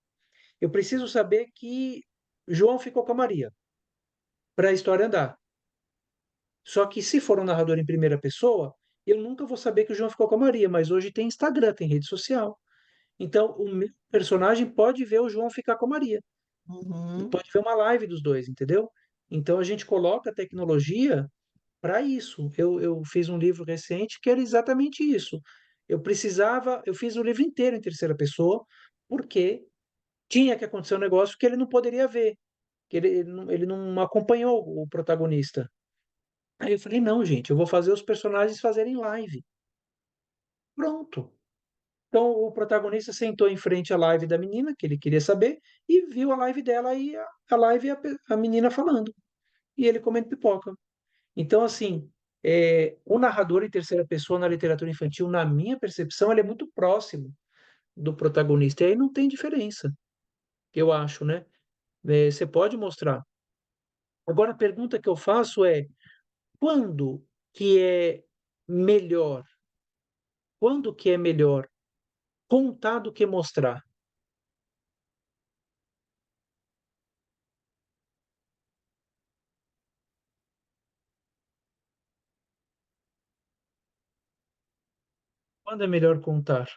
Eu preciso saber que João ficou com a Maria. para a história andar. Só que se for um narrador em primeira pessoa, eu nunca vou saber que o João ficou com a Maria, mas hoje tem Instagram, tem rede social. Então, o meu personagem pode ver o João ficar com a Maria. E Uhum. pode ver uma live dos dois, entendeu? Então, a gente coloca a tecnologia para isso. Eu fiz um livro recente que era exatamente isso. Eu fiz o livro inteiro em terceira pessoa, porque tinha que acontecer um negócio que ele não poderia ver, que ele não acompanhou o protagonista. Aí eu falei, não, gente, eu vou fazer os personagens fazerem live. Pronto. Então o protagonista sentou em frente à live da menina, que ele queria saber, e viu a live dela e a live e a menina falando. E ele comendo pipoca. Então, assim, o narrador em terceira pessoa na literatura infantil, na minha percepção, ele é muito próximo do protagonista. E aí não tem diferença, eu acho, né? Você pode mostrar. Agora, a pergunta que eu faço é: quando que é melhor? Quando que é melhor contar do que mostrar? Quando é melhor contar?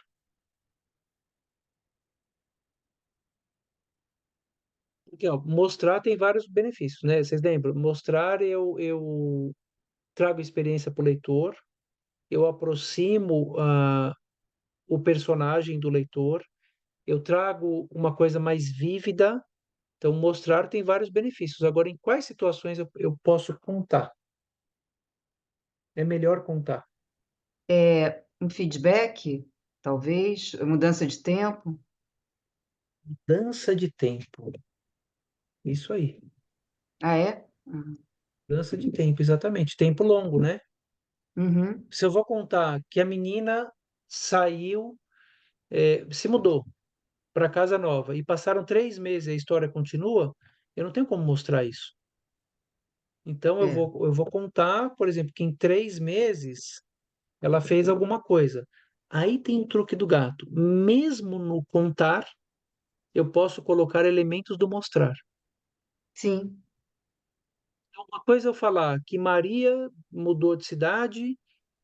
Porque, ó, mostrar tem vários benefícios, né? Vocês lembram? Mostrar, eu trago experiência para o leitor, eu aproximo o personagem do leitor, eu trago uma coisa mais vívida. Então, mostrar tem vários benefícios. Agora, em quais situações eu posso contar? É melhor contar. Um feedback, talvez, mudança de tempo. Dança de tempo. Isso aí. Ah, é? Uhum. Dança de tempo, exatamente. Tempo longo, né? Uhum. Se eu vou contar que a menina saiu, se mudou para casa nova e passaram 3 meses e a história continua, eu não tenho como mostrar isso. Então É, eu vou contar, por exemplo, que em 3 meses ela fez alguma coisa. Aí tem o truque do gato. Mesmo no contar, eu posso colocar elementos do mostrar. sim, Então, uma coisa é eu falar que Maria mudou de cidade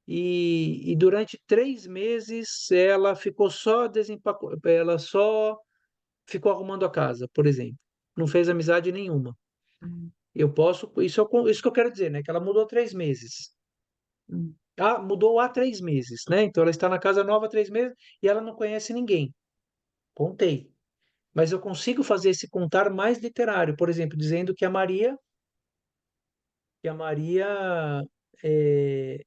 e durante 3 meses ela só ficou arrumando a casa, por exemplo. Não fez amizade nenhuma. Uhum. Eu posso, isso que eu quero dizer, né? Que ela mudou 3 meses. Uhum. Ah, mudou há 3 meses, né? Então ela está na casa nova há 3 meses e ela não conhece ninguém. Contei. Mas eu consigo fazer esse contar mais literário, por exemplo, dizendo que a Maria, eh,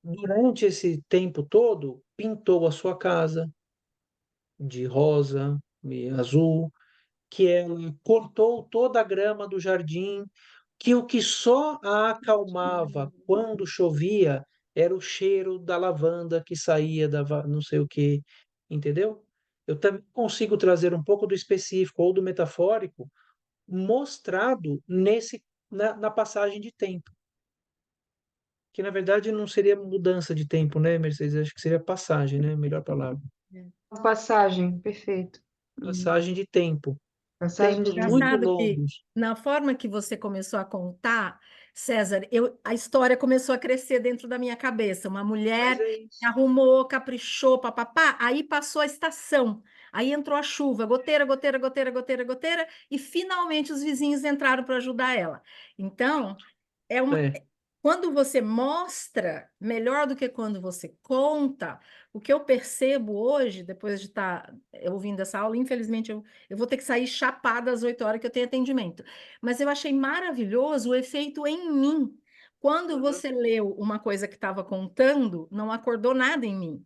durante esse tempo todo, pintou a sua casa de rosa e azul, que ela cortou toda a grama do jardim, que o que só a acalmava quando chovia era o cheiro da lavanda que saía não sei o quê, entendeu? Eu também consigo trazer um pouco do específico ou do metafórico mostrado na passagem de tempo, que na verdade não seria mudança de tempo, né, Mercedes? Acho que seria passagem, né? Melhor palavra. passagem, perfeito. Uhum. Passagem de tempo. Passagem de Tempos muito tempo. Engraçado que, longos. na forma que você começou a contar, César, a história começou a crescer dentro da minha cabeça. Uma Mas mulher é que isso. arrumou, caprichou, papapá, aí passou a estação, aí entrou a chuva, goteira, goteira, goteira, goteira, goteira, e finalmente os vizinhos entraram para ajudar ela. Então, é uma, É, quando você mostra, melhor do que quando você conta, o que eu percebo hoje, depois de estar ouvindo essa aula, infelizmente eu vou ter que sair chapada às 8 horas que eu tenho atendimento. Mas eu achei maravilhoso o efeito em mim. Quando uhum, você leu uma coisa que estava contando, não acordou nada em mim.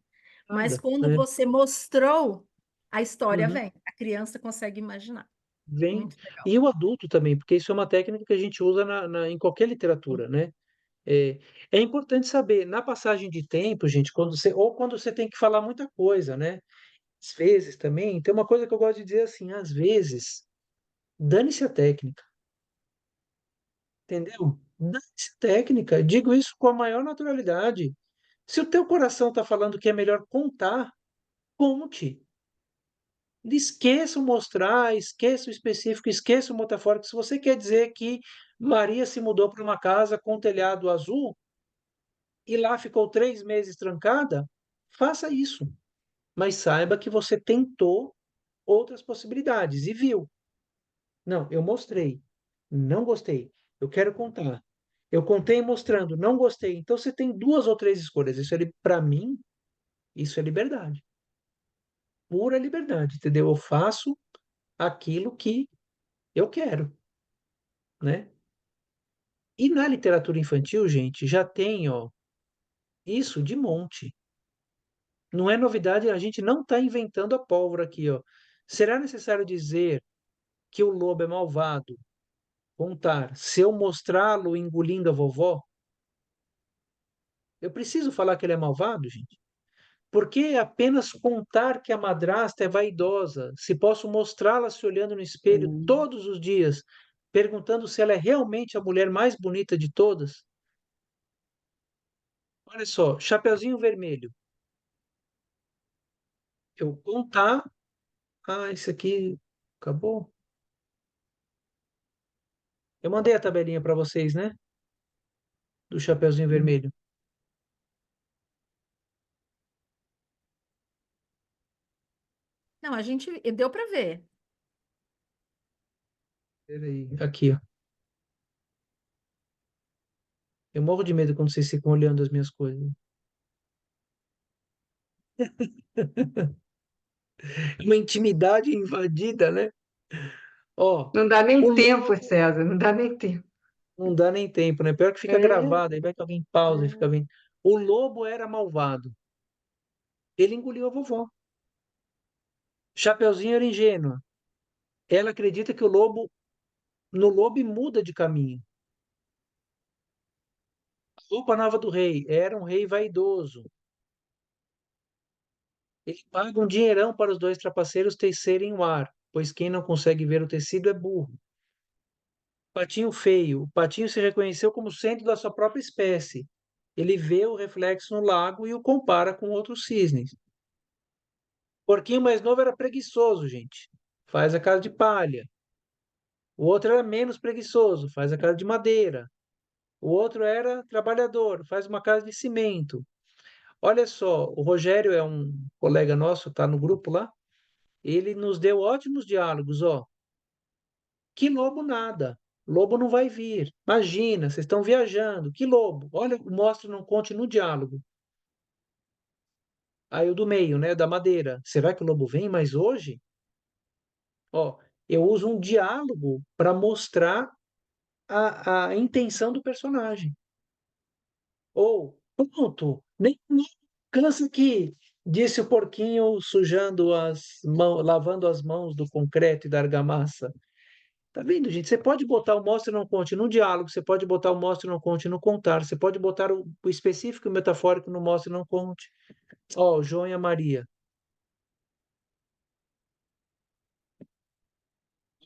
Mas nada. quando É, você mostrou, a história uhum. vem. A criança consegue imaginar. Vem. Muito legal. E o adulto também, porque isso é uma técnica que a gente usa em qualquer literatura, né? É, é importante saber, na passagem de tempo, gente, quando você tem que falar muita coisa, né? Às vezes também, tem uma coisa que eu gosto de dizer assim, às vezes, dane-se a técnica, entendeu? Dane-se a técnica, digo isso com a maior naturalidade. Se o teu coração está falando que é melhor contar, conte. Esqueça o mostrar, esqueça o específico, esqueça o metafórico. Se você quer dizer que Maria se mudou para uma casa com telhado azul e lá ficou 3 meses trancada, faça isso. Mas saiba que você tentou outras possibilidades e viu. Não, eu mostrei. Não gostei. Eu quero contar. Eu contei mostrando, não gostei. Então você tem 2 ou 3 escolhas. Isso é, para mim, isso é liberdade. Pura liberdade, entendeu? Eu faço aquilo que eu quero, né? E na literatura infantil, gente, já tem, ó, isso de monte. Não é novidade, a gente não está inventando a pólvora aqui, ó. Será necessário dizer que o lobo é malvado? Contar, se eu mostrá-lo engolindo a vovó, eu preciso falar que ele é malvado, gente? Por que apenas contar que a madrasta é vaidosa, se posso mostrá-la se olhando no espelho Hum. todos os dias, perguntando se ela é realmente a mulher mais bonita de todas? Olha só, Chapeuzinho Vermelho. Eu contar. Ah, isso aqui acabou. Eu mandei a tabelinha para vocês, né? Do Chapeuzinho Vermelho. Não, a gente deu para ver. Peraí, aqui, ó. Eu morro de medo quando vocês ficam olhando as minhas coisas. Uma intimidade invadida, né? Ó, Não dá o nem tempo, lobo César, não dá nem tempo. não dá nem tempo, né? Pior que fica É, gravado, aí vai que alguém pausa e fica é. vendo. O lobo era malvado. Ele engoliu a vovó. Chapeuzinho era ingênua. Ela acredita que no lobo e muda de caminho. Roupa nova do rei. Era um rei vaidoso. Ele paga um dinheirão para os 2 trapaceiros tecerem o ar, pois quem não consegue ver o tecido é burro. Patinho feio. O patinho se reconheceu como centro da sua própria espécie. Ele vê o reflexo no lago e o compara com outros cisnes. Porquinho mais novo era preguiçoso, gente. Faz a casa de palha. O outro era menos preguiçoso, faz a casa de madeira. O outro era trabalhador, faz uma casa de cimento. Olha só, o Rogério é um colega nosso, está no grupo lá. Ele nos deu ótimos diálogos, ó. Que lobo nada. Lobo não vai vir. Imagina, vocês estão viajando. Que lobo? Olha, mostra, não conte no diálogo. Aí o do meio, né, da madeira. Será que o lobo vem mais hoje? Ó, eu uso um diálogo para mostrar a intenção do personagem. Ou, pronto, nem cansa aqui, disse o porquinho sujando as mãos, lavando as mãos do concreto e da argamassa. Tá vendo, gente? Você pode botar o mostra e não conte no diálogo, você pode botar o mostra e não conte no contar, você pode botar o específico e o metafórico no mostra e não conte. Ó, o João e a Maria.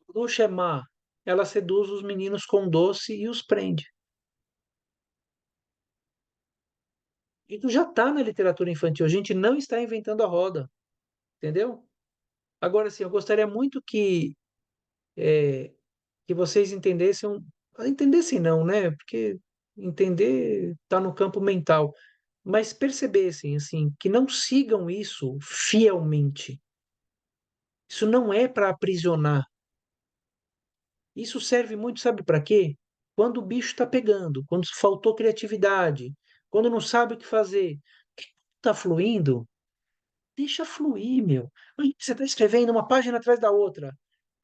Bruxa é má. Ela seduz os meninos com doce e os prende. Isso já está na literatura infantil. A gente não está inventando a roda, entendeu? Agora, sim, eu gostaria muito que vocês entendessem, entendessem não, né? Porque entender está no campo mental, mas percebessem, assim, que não sigam isso fielmente. Isso não é para aprisionar. Isso serve muito, sabe para quê? Quando o bicho está pegando, quando faltou criatividade, quando não sabe o que fazer. Está fluindo? Deixa fluir, meu. Aí você está escrevendo uma página atrás da outra.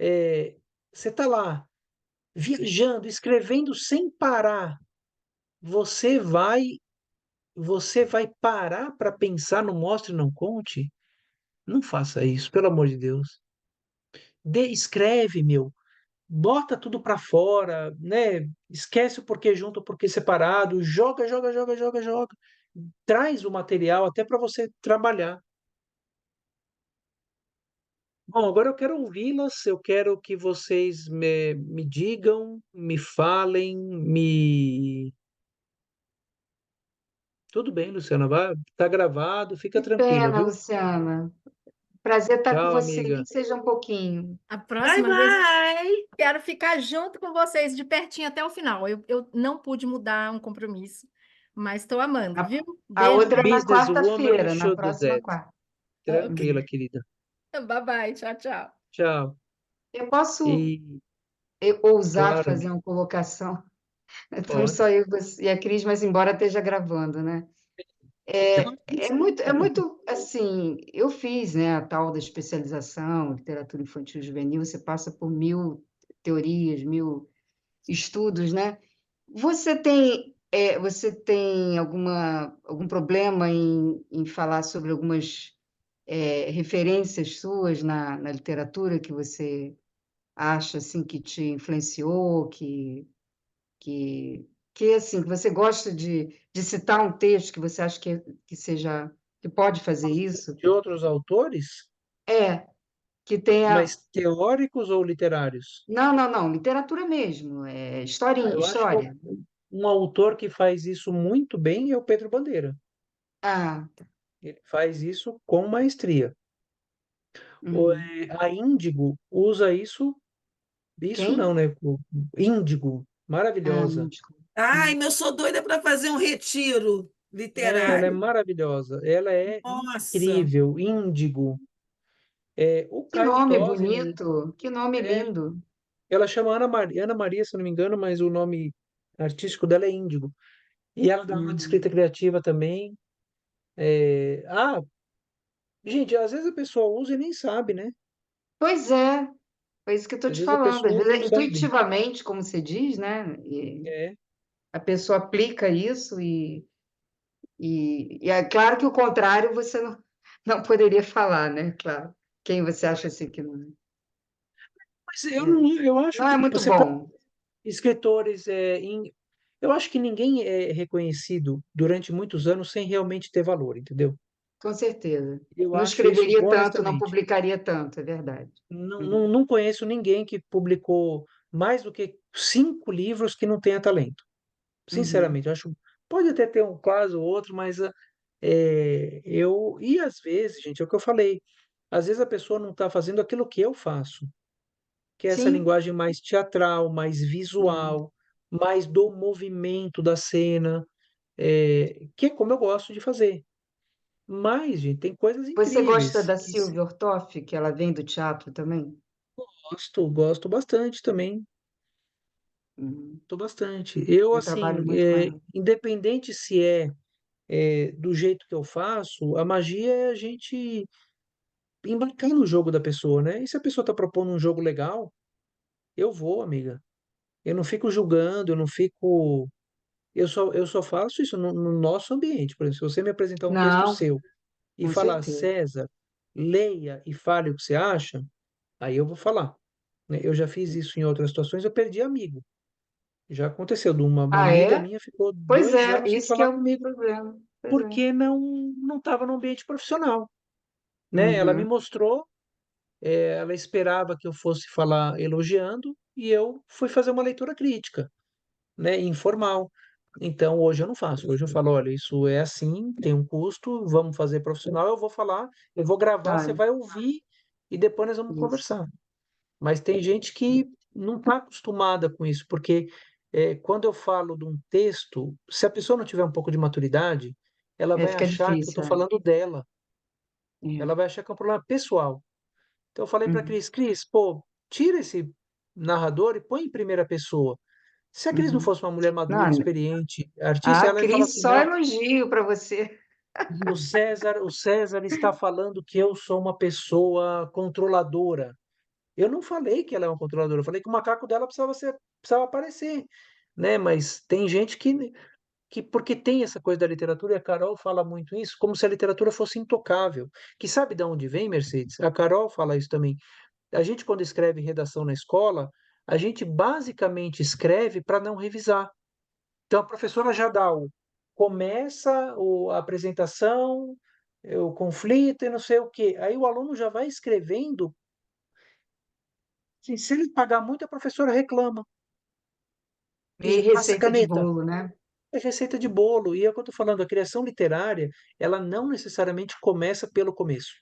É, você está lá, viajando, escrevendo sem parar. Você vai, você vai parar para pensar no mostre e não conte? Não faça isso, pelo amor de Deus. Escreve, meu. Bota tudo para fora, né? Esquece o porquê junto, o porquê separado. Joga, joga, joga, joga, joga. Traz o material até para você trabalhar. Bom, agora eu quero ouvi-las, eu quero que vocês me digam, me falem, me. Tudo bem, Luciana, vai, tá gravado, fica Que tranquila, pena, viu? Luciana. Prazer estar com Tchau, você, nem amiga. que seja um pouquinho. A Bye, próxima vez bye! quero ficar junto com vocês de pertinho até o final. Eu não pude mudar um compromisso, mas estou amando, A, viu? a Beijo, outra é na Businesswoman quarta-feira, na should do próxima that. quarta. Tranquila, Uhum. querida. bye bye, tchau, tchau. Tchau. Eu posso E, ousar claro, fazer amiga, uma colocação? Estamos pode. só eu e a Cris, mas embora esteja gravando, né? É muito assim, eu fiz, né, a tal da especialização, literatura infantil e juvenil, você passa por 1000 teorias, 1000 estudos, né? Você tem algum problema em falar sobre algumas referências suas na literatura que você acha assim que te influenciou, que, assim, que você gosta de citar um texto que você acha que pode fazer isso? De outros autores, É, que tenha. mas teóricos ou literários? Não, não, não, literatura mesmo, historinha, Eu acho que história. um autor que faz isso muito bem é o Pedro Bandeira. Ah, Ele faz isso com maestria. uhum. A Índigo usa isso Quem? não, né? Índigo, Ah, maravilhosa. Índico. Ai, Hum. eu sou doida para fazer um retiro Ela é literário. maravilhosa. Ela é Nossa, incrível. Índigo. O Que Caio nome Tosi, bonito, que nome é, lindo. ela chama Ana Maria, se eu não me engano, mas o nome artístico dela é Índigo. E ela dá aula de escrita Uhum. criativa também. Gente, às vezes a pessoa usa e nem sabe, né? Pois é, foi isso que eu estou Às te vezes a falando. Às pessoa usa vezes, e não sabe. intuitivamente, como você diz, né? E É. a pessoa aplica isso e é claro que o contrário você não poderia falar, né? Claro. Quem você acha assim que não, Mas eu, é, eu acho não é que muito você pode. bom, Escritores, eu acho que ninguém é reconhecido durante muitos anos sem realmente ter valor, entendeu? com certeza. Eu Não acho isso escreveria tanto, não honestamente. publicaria tanto, é verdade. Não, não, Uhum. não conheço ninguém que publicou mais do que 5 livros que não tenha talento. Uhum. Sinceramente, eu acho. Pode até ter um caso ou outro, mas eu. E às vezes, gente, é o que eu falei. Às vezes a pessoa não está fazendo aquilo que eu faço, que é essa Sim, linguagem mais teatral, mais uhum. visual, mais do movimento da cena, que é como eu gosto de fazer. Mas, gente, tem coisas Você gosta incríveis da que Silvia Ortoff, que ela vem do teatro também? gosto bastante também. Uhum. Gosto bastante. Eu, Eu trabalho assim, muito com ela. independente se do jeito que eu faço, a magia é a gente embarcar no jogo da pessoa, né? E se a pessoa está propondo um jogo legal, eu vou, amiga. Eu não fico julgando, eu não fico. Eu só faço isso no nosso ambiente. Por exemplo, se você me apresentar um texto Não, seu e com falar, certeza. César, leia e fale o que você acha, aí eu vou falar, né? Eu já fiz isso em outras situações, eu perdi amigo. Já aconteceu, de uma Ah, amiga é? minha ficou Pois dois é, anos sem isso que é falar o comigo, problema. Pois é. porque não estava no ambiente profissional, né? Ela me Uhum. mostrou, ela esperava que eu fosse falar elogiando, e eu fui fazer uma leitura crítica, né? Informal. Então, hoje eu não faço. Hoje eu falo, olha, isso é assim, tem um custo, vamos fazer profissional, eu vou falar, eu vou gravar, você Claro, vai ouvir e depois nós vamos isso. conversar. Mas tem gente que não está acostumada com isso, porque quando eu falo de um texto, se a pessoa não tiver um pouco de maturidade, ela vai Fica achar que eu estou difícil, é. falando dela, ela É. vai achar que é um problema pessoal. Então eu falei para a Uhum. Cris, pô, tira esse narrador e põe em primeira pessoa. Se a Cris não Uhum. fosse uma mulher madura, Não, experiente, artista, a ela ia falar Cris assim, só não, elogio para você. o César está falando que eu sou uma pessoa controladora. Eu não falei que ela é uma controladora, eu falei que o macaco dela precisava aparecer, né? Mas tem gente que porque tem essa coisa da literatura, e a Carol fala muito isso, como se a literatura fosse intocável. Que sabe de onde vem, Mercedes? A Carol fala isso também. A gente, quando escreve redação na escola, a gente basicamente escreve para não revisar. Então, a professora já começa a apresentação, o conflito e não sei o quê. Aí o aluno já vai escrevendo. Assim, se ele pagar muito, a professora reclama E e passa receita de caneta. bolo, né? É receita de bolo. E é o que eu estou falando, a criação literária, ela não necessariamente começa pelo começo.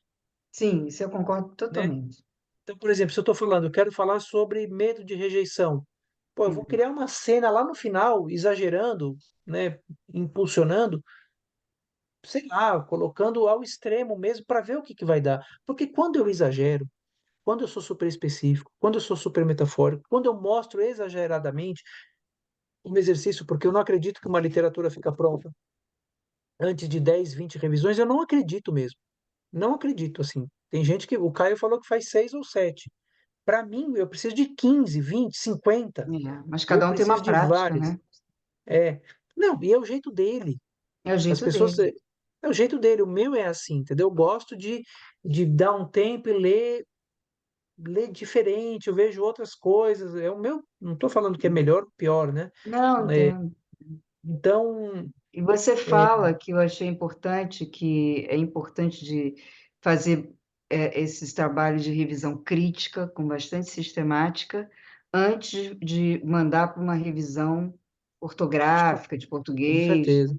Sim, isso eu concordo né? totalmente. Então, por exemplo, se eu estou falando, eu quero falar sobre medo de rejeição, pô, eu vou Uhum. criar uma cena lá no final, exagerando, né? Impulsionando, sei lá, colocando ao extremo mesmo para ver o que que vai dar. Porque quando eu exagero, quando eu sou super específico, quando eu sou super metafórico, quando eu mostro exageradamente um exercício, porque eu não acredito que uma literatura fica pronta antes de 10, 20 revisões, eu não acredito mesmo. Não acredito, assim. Tem gente que, o Caio falou que faz 6 ou 7. Para mim, eu preciso de 15, 20, 50. É, mas Eu cada um tem preciso uma de prática, várias. né? É, não, e é o jeito dele. É o As jeito pessoas, dele. é o jeito dele. O meu é assim, entendeu? Eu gosto de dar um tempo e ler diferente. Eu vejo outras coisas. É o meu, não estou falando que é melhor ou pior, né? Não, É, entendo. então, E você é, fala que eu achei importante, que é importante de fazer esses trabalhos de revisão crítica com bastante sistemática antes de mandar para uma revisão ortográfica de com português. certeza.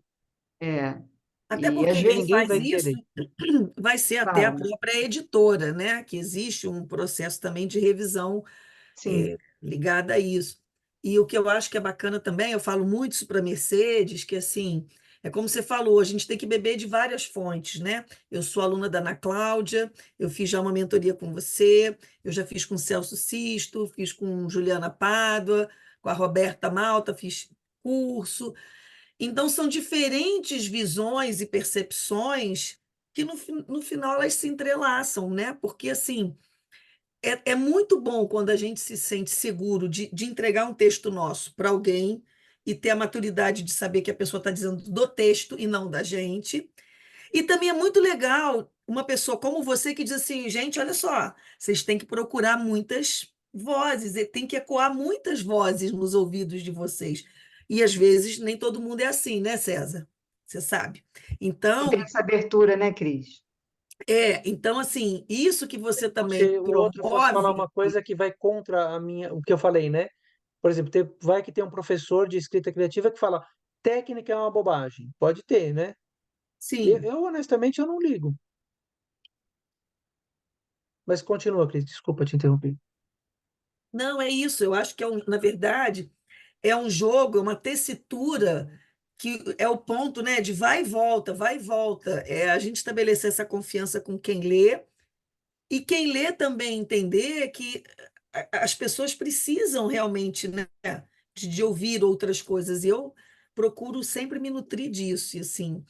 É, Até e porque às quem vezes Ninguém faz vai isso querer. vai ser até a fala, própria editora, né? Que existe um processo também de revisão sim, ligada a isso. E o que eu acho que é bacana também, eu falo muito isso para a Mercedes, que assim, é como você falou, a gente tem que beber de várias fontes, né? Eu sou aluna da Ana Cláudia, eu fiz já uma mentoria com você, eu já fiz com o Celso Sisto, fiz com Juliana Pádua, com a Roberta Malta, fiz curso. Então, são diferentes visões e percepções que no final elas se entrelaçam, né? Porque assim é muito bom quando a gente se sente seguro de entregar um texto nosso para alguém e ter a maturidade de saber que a pessoa está dizendo do texto e não da gente. E também é muito legal uma pessoa como você que diz assim, gente, olha só, vocês têm que procurar muitas vozes, e tem que ecoar muitas vozes nos ouvidos de vocês. E às vezes nem todo mundo é assim, né, César? Você sabe. não tem Então, essa abertura, né, Cris? então assim, isso que você também O outro fosse falar promove. uma coisa que vai contra a minha, o que eu falei, né? Por exemplo, vai que tem um professor de escrita criativa que fala, técnica é uma bobagem. Pode ter, né? Sim, Honestamente, eu não ligo. Mas continua, Cris, desculpa te interromper. não, é isso. Eu acho que, na verdade, é um jogo, é uma tessitura que é o ponto, né, de vai e volta, vai e volta. É a gente estabelecer essa confiança com quem lê e quem lê também entender que as pessoas precisam realmente, né, de ouvir outras coisas. E eu procuro sempre me nutrir disso. E assim,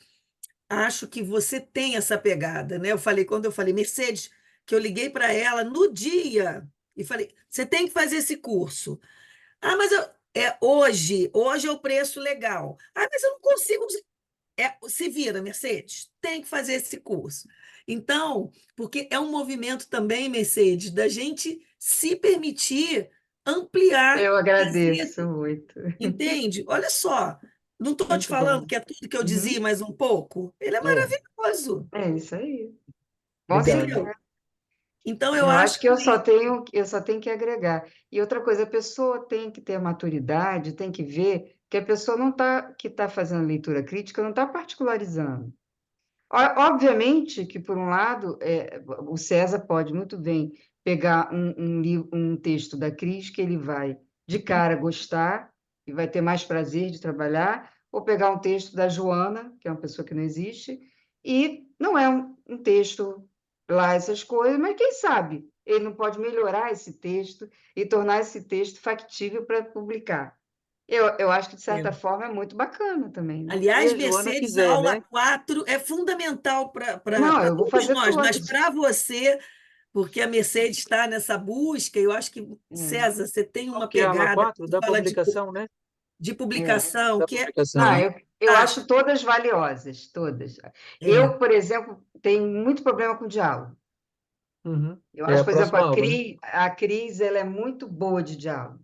acho que você tem essa pegada, né? Quando eu falei, Mercedes, que eu liguei para ela no dia e falei, você tem que fazer esse curso. Ah, mas hoje é o preço legal. Ah, mas eu não consigo. Se vira, Mercedes, tem que fazer esse curso. Então, porque é um movimento também, Mercedes, da gente se permitir ampliar, Eu crescer, agradeço muito. entende? Olha só, não estou te Muito falando bom. que é tudo que eu dizia, Uhum. mais um pouco. Ele é É, maravilhoso, É isso aí. Com obrigado. entendeu? certeza. Então, eu Eu acho acho que que eu só tenho que agregar. E outra coisa, a pessoa tem que ter maturidade, tem que ver que a pessoa não está que está fazendo leitura crítica, não está particularizando. Obviamente que, por um lado, o César pode muito bem pegar um texto da Cris que ele vai, de cara, gostar e vai ter mais prazer de trabalhar, ou pegar um texto da Joana, que é uma pessoa que não existe, e não é um texto lá, essas coisas, mas quem sabe ele não pode melhorar esse texto e tornar esse texto factível para publicar. Eu acho que, de certa É, forma, é muito bacana também, né? se aliás, a Joana Mercedes, a quiser, aula né? 4 é fundamental Não, para eu vou todos fazer nós, mas todas. para você, porque a Mercedes está nessa busca, eu acho que, É. César, você tem Qual uma que é a aula pegada, 4 você da fala publicação, né? de É. publicação, Da que é publicação, Ah, né? eu acho fantástica. todas valiosas, todas. É, Eu, por exemplo, tenho muito problema com diálogo. Uhum. Eu É acho, a por exemplo, próxima aula, né? A Cris, ela é muito boa de diálogo,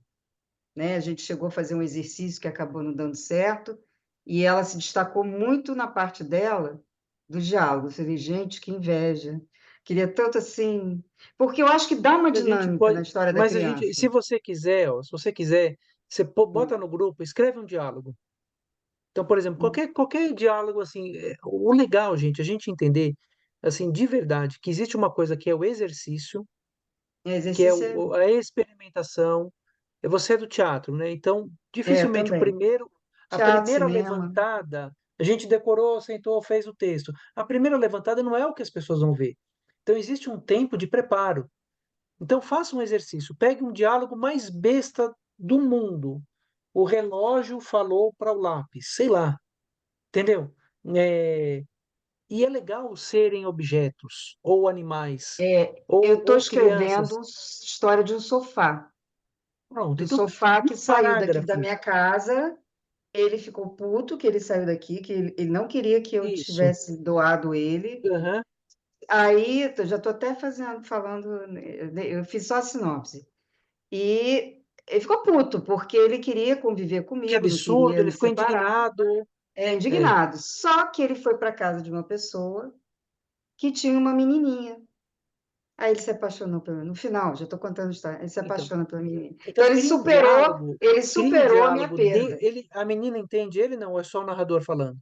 né? A gente chegou a fazer um exercício que acabou não dando certo, e ela se destacou muito na parte dela do diálogo. Eu falei, gente, que inveja. Queria tanto assim, porque eu acho que dá uma A gente dinâmica na pode, história da mas a gente, criança. se você quiser, ó, se você quiser, você bota no grupo, escreve um diálogo. Então, por exemplo, qualquer diálogo assim, o legal, gente, a gente entender. assim, de verdade, que existe uma coisa que é o exercício, que é Exercício a experimentação. Você é do teatro, né? Então, dificilmente também. a Teatro, primeira cinema. levantada, a gente decorou, sentou, fez o texto. A primeira levantada não é o que as pessoas vão ver. Então, existe um tempo de preparo. Então, faça um exercício, pegue um diálogo mais besta do mundo. O relógio falou para o lápis, sei lá, entendeu? É, e é legal serem objetos, ou animais, Eu estou ou escrevendo crianças. história de um sofá. Pronto, Do então, sofá um que saiu daqui da parágrafo. minha casa. Ele ficou puto que ele saiu daqui, que ele não queria que eu Isso. tivesse doado ele. Aham. Aí, eu já estou até falando, eu fiz só a sinopse. E ele ficou puto, porque ele queria conviver Que comigo, não absurdo, queria ele me ficou separar. indignado. É É, indignado. Só que ele foi para casa de uma pessoa que tinha uma menininha. Aí ele se apaixonou pela mim. No final, já estou contando a história. Ele se então, apaixona pela menininha. Então então ele cria um superou a minha diálogo perda. a menina entende ele não, é só o narrador falando.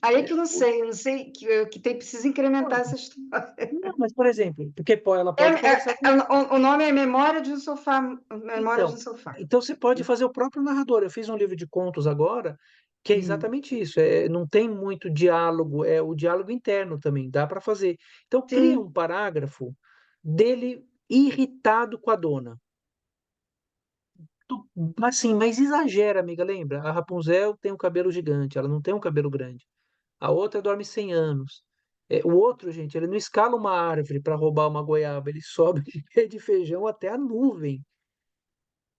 Aí é É, que eu não sei que tem, precisa incrementar essa história. não, mas por exemplo, porque ela pode conversar com O nome é Memória de um Sofá, Memória de um então, Sofá. então você pode fazer o próprio narrador. Eu fiz um livro de contos agora que é Hum, exatamente isso. Não tem muito diálogo, é o diálogo interno também, dá para fazer. Então cria sim, um parágrafo dele irritado com a dona. Assim, mas exagera, amiga, lembra? A Rapunzel tem um cabelo gigante, ela não tem um cabelo grande. A outra dorme 100 anos. O outro, gente, ele não escala uma árvore para roubar uma goiaba, ele sobe de pé de feijão até a nuvem.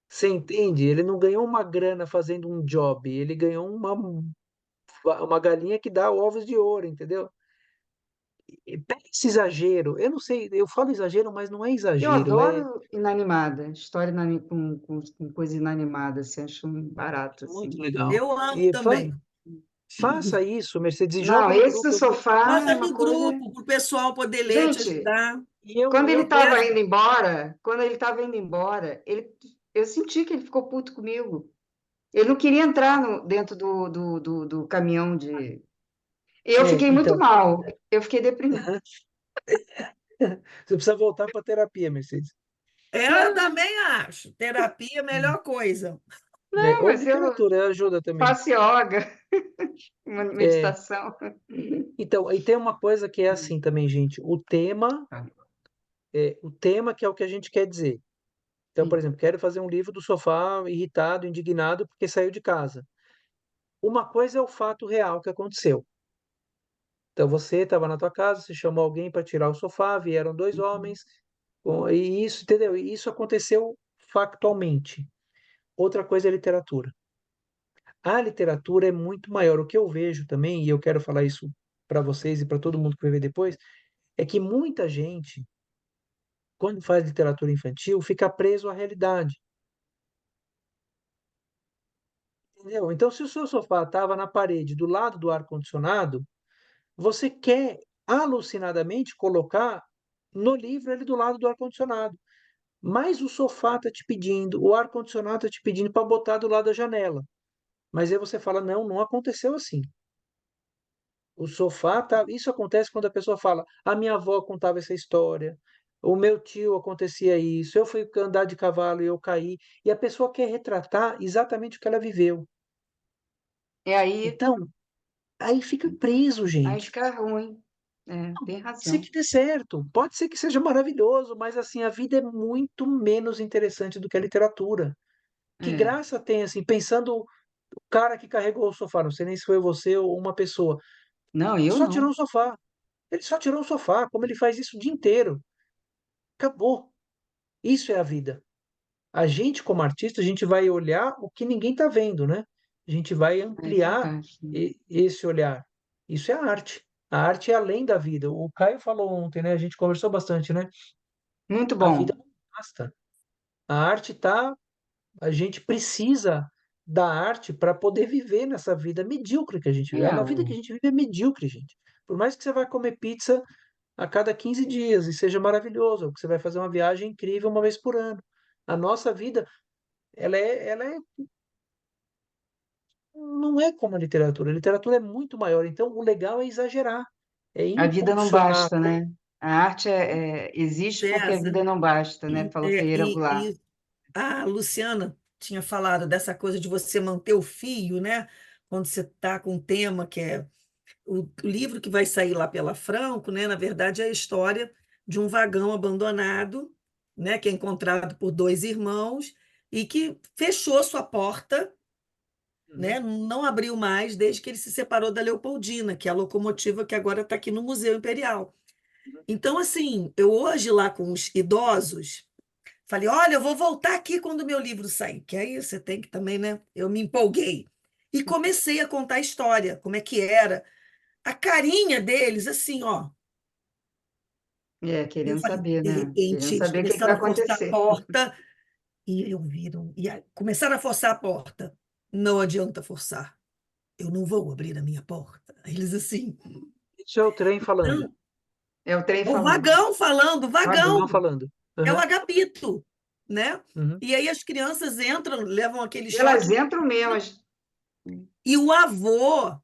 Você entende? Ele não ganhou uma grana fazendo um job, ele ganhou uma galinha que dá ovos de ouro, entendeu? E pega esse exagero. Eu não sei, eu falo exagero, mas não é eu exagero, é adoro inanimada, história com coisa inanimada, assim, acho um barato, muito assim. legal. Eu amo E também. faça isso, Mercedes, e Não, joga no esse do grupo. sofá é Manda uma no coisa. grupo para o pessoal poder ler, te Gente, ajudar. quando E ele eu estava peço, indo embora, eu senti que ele ficou puto comigo. Ele não queria entrar dentro do caminhão de. Eu fiquei muito então, mal, eu fiquei deprimida. você precisa voltar para terapia, Mercedes. Eu também acho. Terapia é a melhor coisa. Né? Não, Ou mas eu literatura ajuda também. faço yoga, É, meditação. então, e tem uma coisa que é assim também, gente. O tema que é o que a gente quer dizer. Então, por Sim. exemplo, quero fazer um livro do sofá irritado, indignado porque saiu de casa. Uma coisa é o fato real que aconteceu. Então, você estava na tua casa, você chamou alguém para tirar o sofá, vieram dois homens, e isso, entendeu? E isso aconteceu factualmente. Outra coisa é literatura. A literatura é muito maior. O que eu vejo também, e eu quero falar isso para vocês e para todo mundo que vai ver depois, é que muita gente, quando faz literatura infantil, fica preso à realidade. Entendeu? Então, se o seu sofá estava na parede do lado do ar-condicionado, você quer alucinadamente colocar no livro ele do lado do ar-condicionado. Mas o sofá está te pedindo, o ar-condicionado está te pedindo para botar do lado da janela. Mas aí você fala, não, não aconteceu assim. O sofá tá. Isso acontece quando a pessoa fala: a minha avó contava essa história, o meu tio acontecia isso, eu fui andar de cavalo e eu caí. E a pessoa quer retratar exatamente o que ela viveu. E Então, aí fica preso, aí gente. fica ruim. Tem Pode ser razão. que dê certo, pode ser que seja maravilhoso, mas assim, a vida é muito menos interessante do que a literatura. Que É. graça tem, assim, pensando o cara que carregou o sofá, não sei nem se foi você ou uma pessoa, Não, eu só tirou não. o sofá. Ele só tirou o sofá, como ele faz isso o dia inteiro. Acabou. Isso é a vida. A gente, como artista, a gente vai olhar o que ninguém está vendo, né? A gente vai É ampliar verdade. esse olhar. Isso é arte. A arte é além da vida. O Caio falou ontem, né? A gente conversou bastante, né? Muito A vida bom. não basta. A arte tá. A gente precisa da arte para poder viver nessa vida medíocre que a gente vive. É, A vida que a gente vive é medíocre, gente. Por mais que você vai comer pizza a cada 15 dias e seja maravilhoso, ou que você vai fazer uma viagem incrível uma vez por ano. A nossa vida, ela não é como a literatura. A literatura é muito maior. Então, o legal é exagerar. é A vida não impulsionar. basta, né? A arte existe porque a César, vida não basta, né? Falou Ferreira Goulart. e a Luciana tinha falado dessa coisa de você manter o fio, né? Quando você está com um tema que é o livro que vai sair lá pela Franco, né? Na verdade, é a história de um vagão abandonado, né? Que é encontrado por dois irmãos e que fechou sua porta, né? Uhum. Não abriu mais desde que ele se separou da Leopoldina, que é a locomotiva que agora está aqui no Museu Imperial. Então, assim, eu hoje lá com os idosos, falei, olha, eu vou voltar aqui quando o meu livro sair, que aí você tem que também, né? Eu me empolguei. E comecei a contar a história, como é que era. A carinha deles, assim, ó. Eu Querendo falei, saber, de né? Querendo repente, eles saber o que vai começaram a forçar a acontecer. porta e eu viram, começaram a forçar a porta. Não adianta forçar. Eu não vou abrir a minha porta. Eles assim, Isso é o trem falando. não. É o trem O falando. vagão falando, vagão. Vagão falando. É o Aham, agapito, né? uhum. E aí as crianças entram, levam aquele E elas choque. entram mesmo. E o avô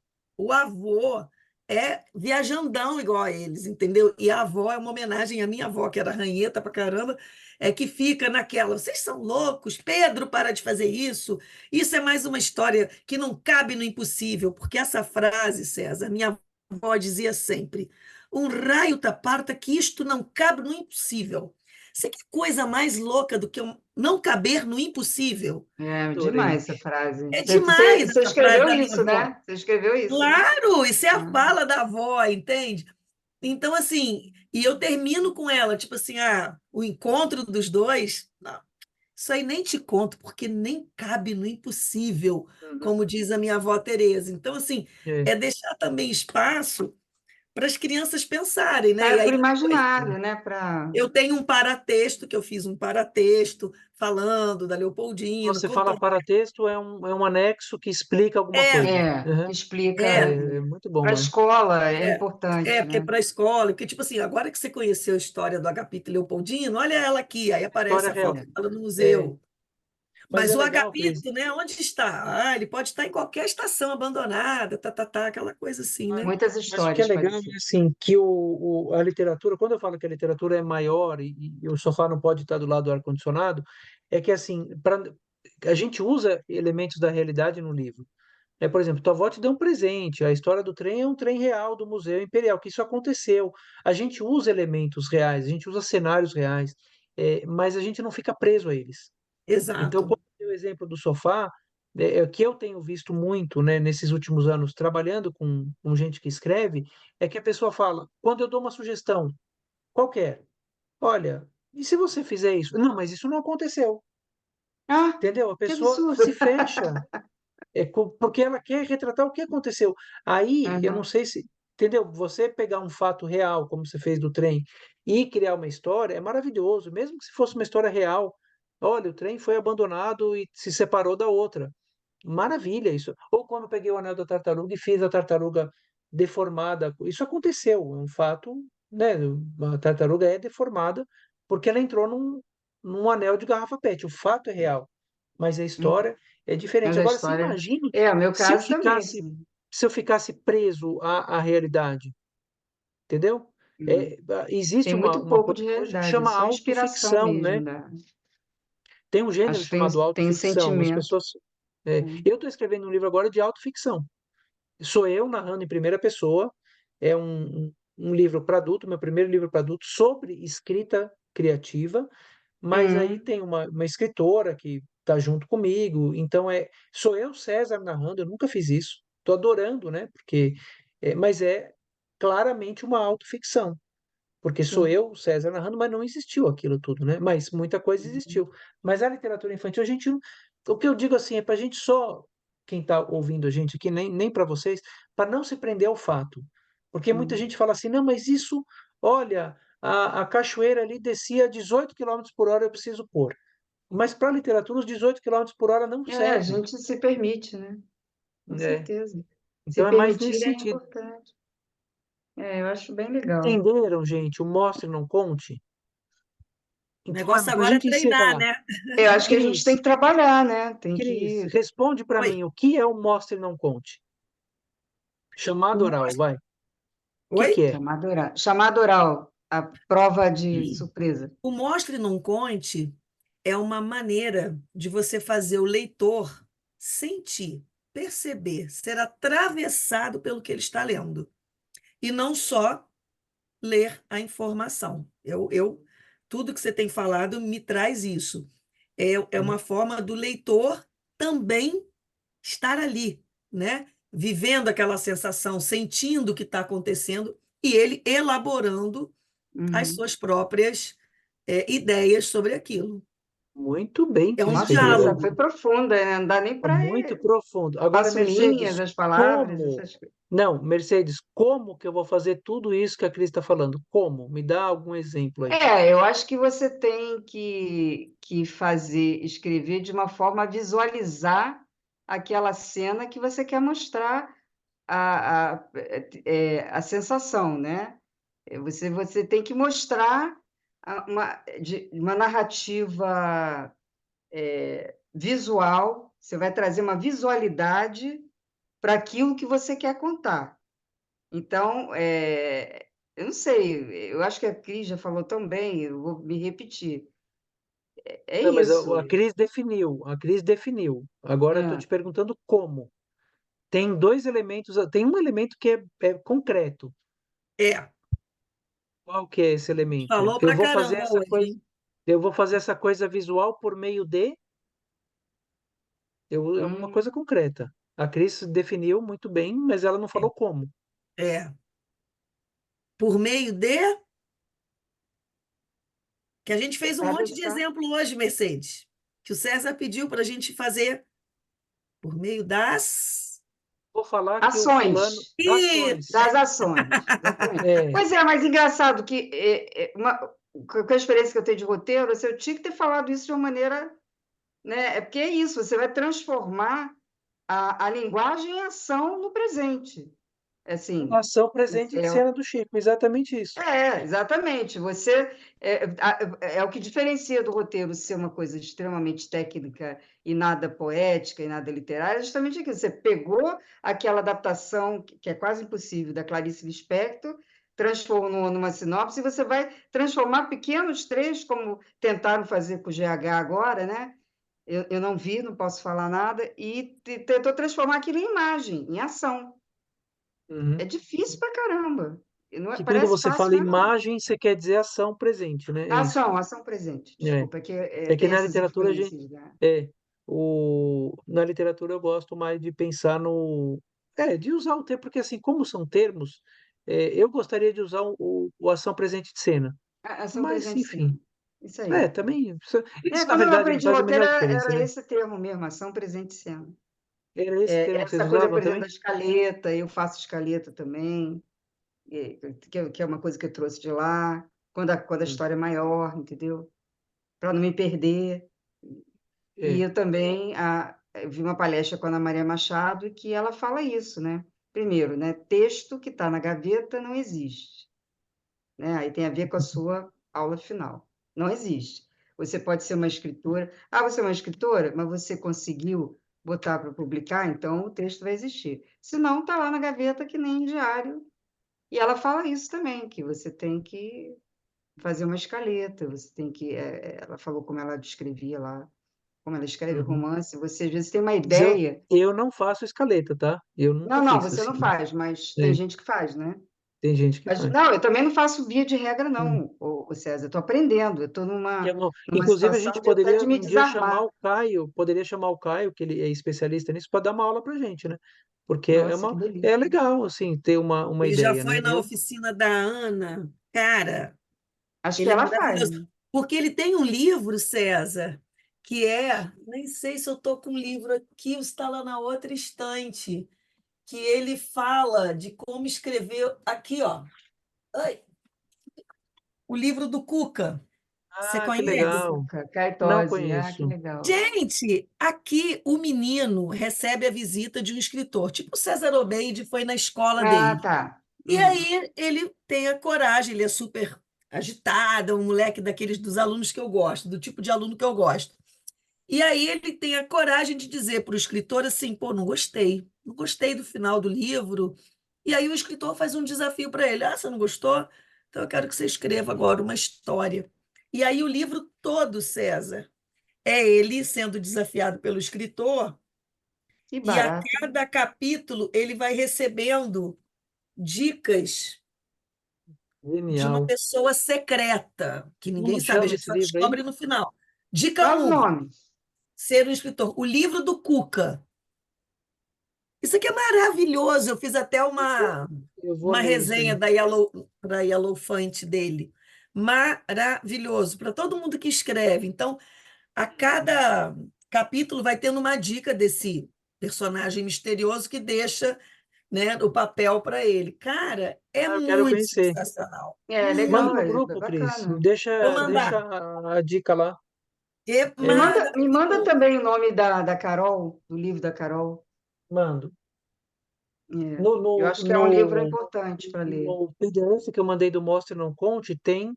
é viajandão igual a eles, entendeu? E a avó é uma homenagem à minha avó, que era ranheta pra caramba, é que fica naquela, vocês são loucos, Pedro, para de fazer isso. Isso é mais uma história que não cabe no impossível, porque essa frase, César, minha avó dizia sempre, um raio da parta que isto não cabe no impossível. Você que coisa mais louca do que não caber no impossível? É Adorei. demais essa frase. É Você, demais você essa frase escreveu da minha isso, avó. né? Você escreveu isso, né? Claro, isso é a Ah, fala da avó, entende? Então, assim, e eu termino com ela, tipo assim, o encontro dos dois, não, isso aí nem te conto, porque nem cabe no impossível, Uhum. como diz a minha avó Tereza. Então, assim, É. é deixar também espaço para as crianças pensarem, né? é E aí por depois imaginário, né? Para eu tenho um paratexto, que eu fiz um paratexto falando da Quando Leopoldina, você fala contando. paratexto, é um anexo que explica alguma coisa. que Uhum. É, explica É muito para a bom, é. escola é É, importante, porque né? para a escola, porque, tipo assim, agora que você conheceu a história do Agapito e Leopoldino, olha ela aqui, aí aparece História a foto real. dela no É. museu. Mas Mas é o legal, Cris. Agapito, né, onde está? Ele pode estar em qualquer estação abandonada, aquela coisa assim, né? Muitas Mas o que é histórias legal é parecidas. assim, que a literatura, quando eu falo que a literatura é maior e o sofá não pode estar do lado do ar-condicionado, é que assim, a gente usa elementos da realidade no livro. Por exemplo, tua avó te deu um presente, a história do trem é um trem real do Museu Imperial, que isso aconteceu. A gente usa elementos reais, a gente usa cenários reais, mas a gente não fica preso a eles. Então, Exato, quando eu dei o exemplo do sofá, é o que eu tenho visto muito, né, nesses últimos anos, trabalhando com gente que escreve, é que a pessoa fala, quando eu dou uma sugestão, qualquer, olha, e se você fizer isso? Não, mas isso não aconteceu, Ah, entendeu? A que pessoa absurdo! se fecha, porque ela quer retratar o que aconteceu. Aí, eu não Aham, sei se, entendeu? Você pegar um fato real, como você fez do trem, e criar uma história, é maravilhoso, mesmo que se fosse uma história real. Olha, o trem foi abandonado e se separou da outra. Maravilha isso. Ou quando eu peguei o anel da tartaruga e fiz a tartaruga deformada. Isso aconteceu, é um fato, né? A tartaruga é deformada porque ela entrou num anel de garrafa PET. O fato é real, mas a uhum. história é diferente. Mas a Agora, você história. imagine É, o meu se eu caso também, ficasse, assim. se eu ficasse preso à realidade, entendeu? Hum. Existe Tem muito uma pouco coisa de hoje que realidade, é chama só inspiração autoficção, né? mesmo. Da... Tem um gênero Acho que tem, chamado tem um autoficção. As sentimento. pessoas. Eu estou escrevendo um livro agora de autoficção. Sou eu narrando em primeira pessoa. É um livro para adulto, meu primeiro livro para adulto, sobre escrita criativa. Mas aí Hum, tem uma escritora que está junto comigo. Então, sou eu, César, narrando. Eu nunca fiz isso. Estou adorando, né? Mas é claramente uma autoficção. Porque sou sim. eu, César, narrando, mas não existiu aquilo tudo, né? Mas muita coisa Uhum. existiu. Mas a literatura infantil, a gente, o que eu digo assim, é para a gente só, quem está ouvindo a gente aqui, nem para vocês, para não se prender ao fato. Porque muita Uhum. gente fala assim, não, mas isso, olha, a cachoeira ali descia a 18 quilômetros por hora, eu preciso pôr. Mas para a literatura, os 18 quilômetros por hora não A serve, gente se permite, né? Com né? certeza. Se Então é mais permitir nesse é sentido. importante. Eu acho bem legal. Entenderam, gente? O Mostre, não conte? o Então, negócio para a agora é gente treinar, encerrar, né? Eu acho que a gente tem Cris, que trabalhar, né? Tem Cris, que. responde para Oi, mim o que é o Mostre e Não Conte? o Chamado oral, mostra, vai. Que Oi? é? Chamada oral, a prova de surpresa. O Mostre Não Conte é uma maneira de você fazer o leitor sentir, perceber, ser atravessado pelo que ele está lendo. E não só ler a informação. Tudo que você tem falado me traz isso. É uma forma do leitor também estar ali, né? Vivendo aquela sensação, sentindo o que está acontecendo e ele elaborando as Uhum. suas próprias ideias sobre aquilo. Muito bem, É um Cristo, é Nossa, essa diálogo. foi profunda, né? Não dá nem é para muito profundo. Agora, passo linhas, Mercedes, as palavras, como? essas coisas. Não, Mercedes, como que eu vou fazer tudo isso que a Cris está falando? Como? Me dá algum exemplo aí. Eu acho que você tem que escrever de uma forma a visualizar aquela cena que você quer mostrar a sensação, né? Você tem que mostrar uma narrativa visual, você vai trazer uma visualidade para aquilo que você quer contar. Então, eu não sei, eu acho que a Cris já falou tão bem, eu vou me repetir. É Não, mas isso. a Cris definiu, a Cris definiu. Agora eu estou É. te perguntando como. Tem dois elementos, tem um elemento que é concreto. É, Qual que é esse elemento? falou pra caramba hoje, hein? Eu vou fazer essa coisa visual por meio de, é uma Hum, coisa concreta. A Cris definiu muito bem, mas ela não falou como. É. Por meio de que a gente fez um monte de atravessar. exemplo hoje, Mercedes, que o César pediu para a gente fazer por meio das. Vou falar que o fulano. Ações, Ações. das ações, exatamente. É, Pois é, mas engraçado que com a experiência que eu tenho de roteiro, assim, eu tinha que ter falado isso de uma maneira, né? É porque é isso, você vai transformar a linguagem em ação no presente. Assim, ação presente de cena do Chico, exatamente isso. exatamente. Você é o que diferencia do roteiro ser uma coisa extremamente técnica e nada poética e nada literária, é justamente aquilo. Você pegou aquela adaptação que é quase impossível da Clarice Lispector, transformou numa sinopse e você vai transformar pequenos trechos, como tentaram fazer com o GH agora, né? Eu não vi, não posso falar nada, e tentou transformar aquilo em imagem, em ação. É Uhum. difícil pra caramba. E não Que quando parece você fácil, fala mas não é. imagem, você quer dizer ação presente, né? É isso. Ação presente. É, Desculpa, é que é que tem na essas literatura a gente, influências, né? é, na literatura eu gosto mais de pensar de usar o termo, porque assim, como são termos, eu gostaria de usar o ação presente de cena. Ação Mas, presente, enfim, sim. Isso aí. também, isso na Quando eu verdade não aprendi faz a roteiro, menor diferença, era né? esse termo mesmo, ação presente cena. Era esse termo que vocês Essa coisa, usavam por exemplo, também? da escaleta, eu faço escaleta também, que é uma coisa que eu trouxe de lá, quando a Hum, história é maior, entendeu? Para não me perder. E É. eu também vi uma palestra com a Ana Maria Machado e que ela fala isso, né? Primeiro, né? Texto que está na gaveta não existe, né? Aí tem a ver com a sua aula final. Não existe. Você pode ser uma escritora. Ah, você é uma escritora, mas você conseguiu botar para publicar, então o texto vai existir. Se não, está lá na gaveta que nem diário. E ela fala isso também, que você tem que fazer uma escaleta, você tem que. Ela falou como ela descrevia lá, como ela escreve Uhum. romance, você às vezes tem uma Mas ideia. eu não faço escaleta, tá? Eu nunca Não, não, fiz você não assim. faz, mas tem É, gente que faz, né? tem gente que Mas faz. não, eu também não faço via de regra, Hum. não, o César. Eu estou aprendendo, eu estou numa, numa Inclusive, a situação gente de até poderia de me um dia chamar desarmar. o Caio, que ele é especialista nisso, para dar uma aula pra gente, né? Porque Nossa, que é delícia. legal, assim, ter uma Ele já ideia, né? foi na oficina da Ana. Cara, Acho que ele é ela maravilhoso. faz. Porque ele tem um livro, César, que nem sei se eu estou com o livro aqui, ou está lá na outra estante, que ele fala de como escrever. Aqui, ó. Ai, o livro do Cuca. Você Ah, que conhece? legal. Cuca, Não Caetose, que conheço. legal. Gente, aqui o menino recebe a visita de um escritor, tipo o César Obeide foi na escola Ah, dele. tá. E aí ele tem a coragem, ele é super agitado, um moleque daqueles dos alunos que eu gosto, do tipo de aluno que eu gosto. E aí ele tem a coragem de dizer para o escritor assim, pô, não gostei do final do livro, E aí o escritor faz um desafio para ele. Ah, você não gostou? Então eu quero que você escreva agora uma história. E aí o livro todo, César, é ele sendo desafiado pelo escritor, Que e a barato, hein? cada capítulo ele vai recebendo dicas de uma Genial. pessoa secreta, que ninguém Como sabe, a chama gente esse só livro aí? descobre no final. Dica Quais os 1, nomes? ser um escritor. O livro do Cuca. Isso aqui é maravilhoso. Eu fiz até Eu vou uma ler isso resenha aí. da Yellow Font dele. Maravilhoso, para todo mundo que escreve. Então, a cada capítulo vai tendo uma dica desse personagem misterioso que deixa, né, o papel para ele. Cara, é Ah, eu quero muito conhecer. sensacional. É, Manda legal, no é grupo, Cris. bacana. Vou Deixa mandar. a dica lá. É É, Me manda maravilhoso. também o nome da Carol, do livro da Carol. mando. É, No, eu no, acho que é um livro no, importante para ler. no PDF que eu mandei do Mostre Não Conte, tem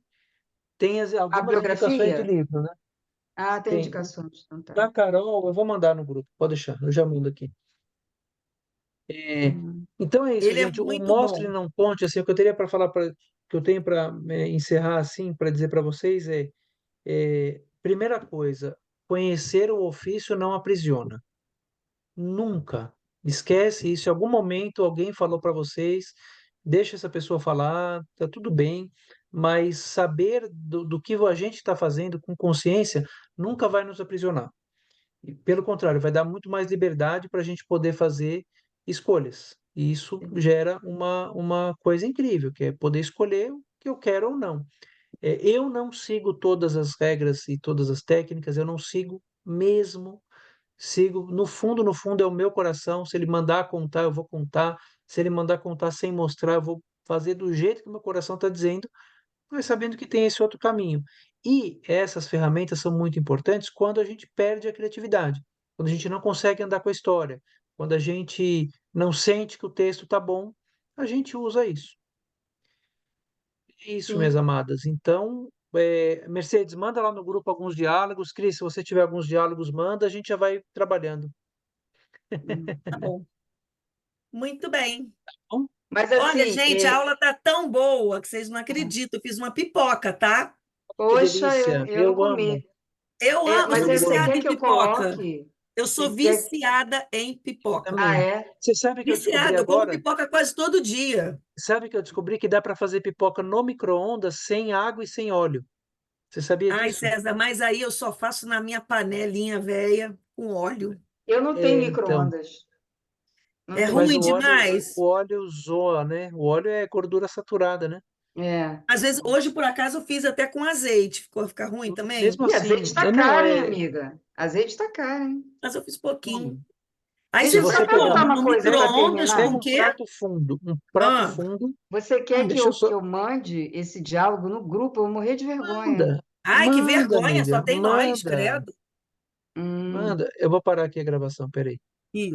A algumas indicações de biografia? livro, né? Ah, tem Tem. indicações, então tá. Da Carol, eu vou mandar no grupo, pode deixar, eu já mando aqui. É, Hum. então é isso, Ele é gente. O muito Mostre bom. Não Conte, assim, o que eu teria para falar, que eu tenho para encerrar, assim, para dizer para vocês primeira coisa, conhecer o ofício não aprisiona. Nunca. Esquece isso. Em algum momento alguém falou para vocês, deixa essa pessoa falar, tá tudo bem, mas saber do que a gente está fazendo com consciência nunca vai nos aprisionar. E, pelo contrário, vai dar muito mais liberdade para a gente poder fazer escolhas. E isso gera uma coisa incrível, que é poder escolher o que eu quero ou não. Eu não sigo todas as regras e todas as técnicas, eu não sigo mesmo. Sigo, no fundo é o meu coração. Se ele mandar contar, eu vou contar. Se ele mandar contar sem mostrar, eu vou fazer do jeito que meu coração está dizendo, mas sabendo que tem esse outro caminho. E essas ferramentas são muito importantes quando a gente perde a criatividade, quando a gente não consegue andar com a história, quando a gente não sente que o texto está bom, a gente usa isso. É isso, minhas Sim, amadas. Então, Mercedes, manda lá no grupo alguns diálogos. Cris, se você tiver alguns diálogos, manda, a gente já vai trabalhando. sim. Tá bom. Muito bem. Bom? Mas Olha, assim, gente, a aula tá tão boa que vocês não acreditam. Eu fiz uma pipoca, tá? Que poxa, delícia! eu não Eu amo, comi. É, Eu mas sou eu você amo. viciada quer em que eu pipoca. coloque? Eu Você sou quer... viciada em Eu pipoca. Ah, também. é? Você sabe que eu descobri Viciada, eu como agora? pipoca quase todo dia. Sabe que eu descobri que dá para fazer pipoca no micro-ondas sem água e sem óleo. Você sabia Ai, disso? César, mas aí eu só faço na minha panelinha velha com óleo. Eu não tenho Então, micro-ondas. Não É tenho. mas ruim o demais. óleo zoa, né? O óleo é gordura saturada, né? É. Às vezes, hoje, por acaso, eu fiz até com azeite. Ficar ruim também? Mesmo E azeite assim, está não caro, hein, é. amiga? Azeite está caro, hein? Mas eu fiz pouquinho. Hum, Aí Deixa Se você eu só você faz pegar, perguntar como? uma No coisa para micro-ondas com pega o terminar. quê? um prato Ah, fundo. Você quer que Deixa eu eu, só. que eu mande esse diálogo no grupo? Eu vou morrer de vergonha, Manda, hein? ai, que manda, vergonha, só amiga, tem nós, manda, credo. Hum. manda. Eu vou parar aqui a gravação, peraí. Isso.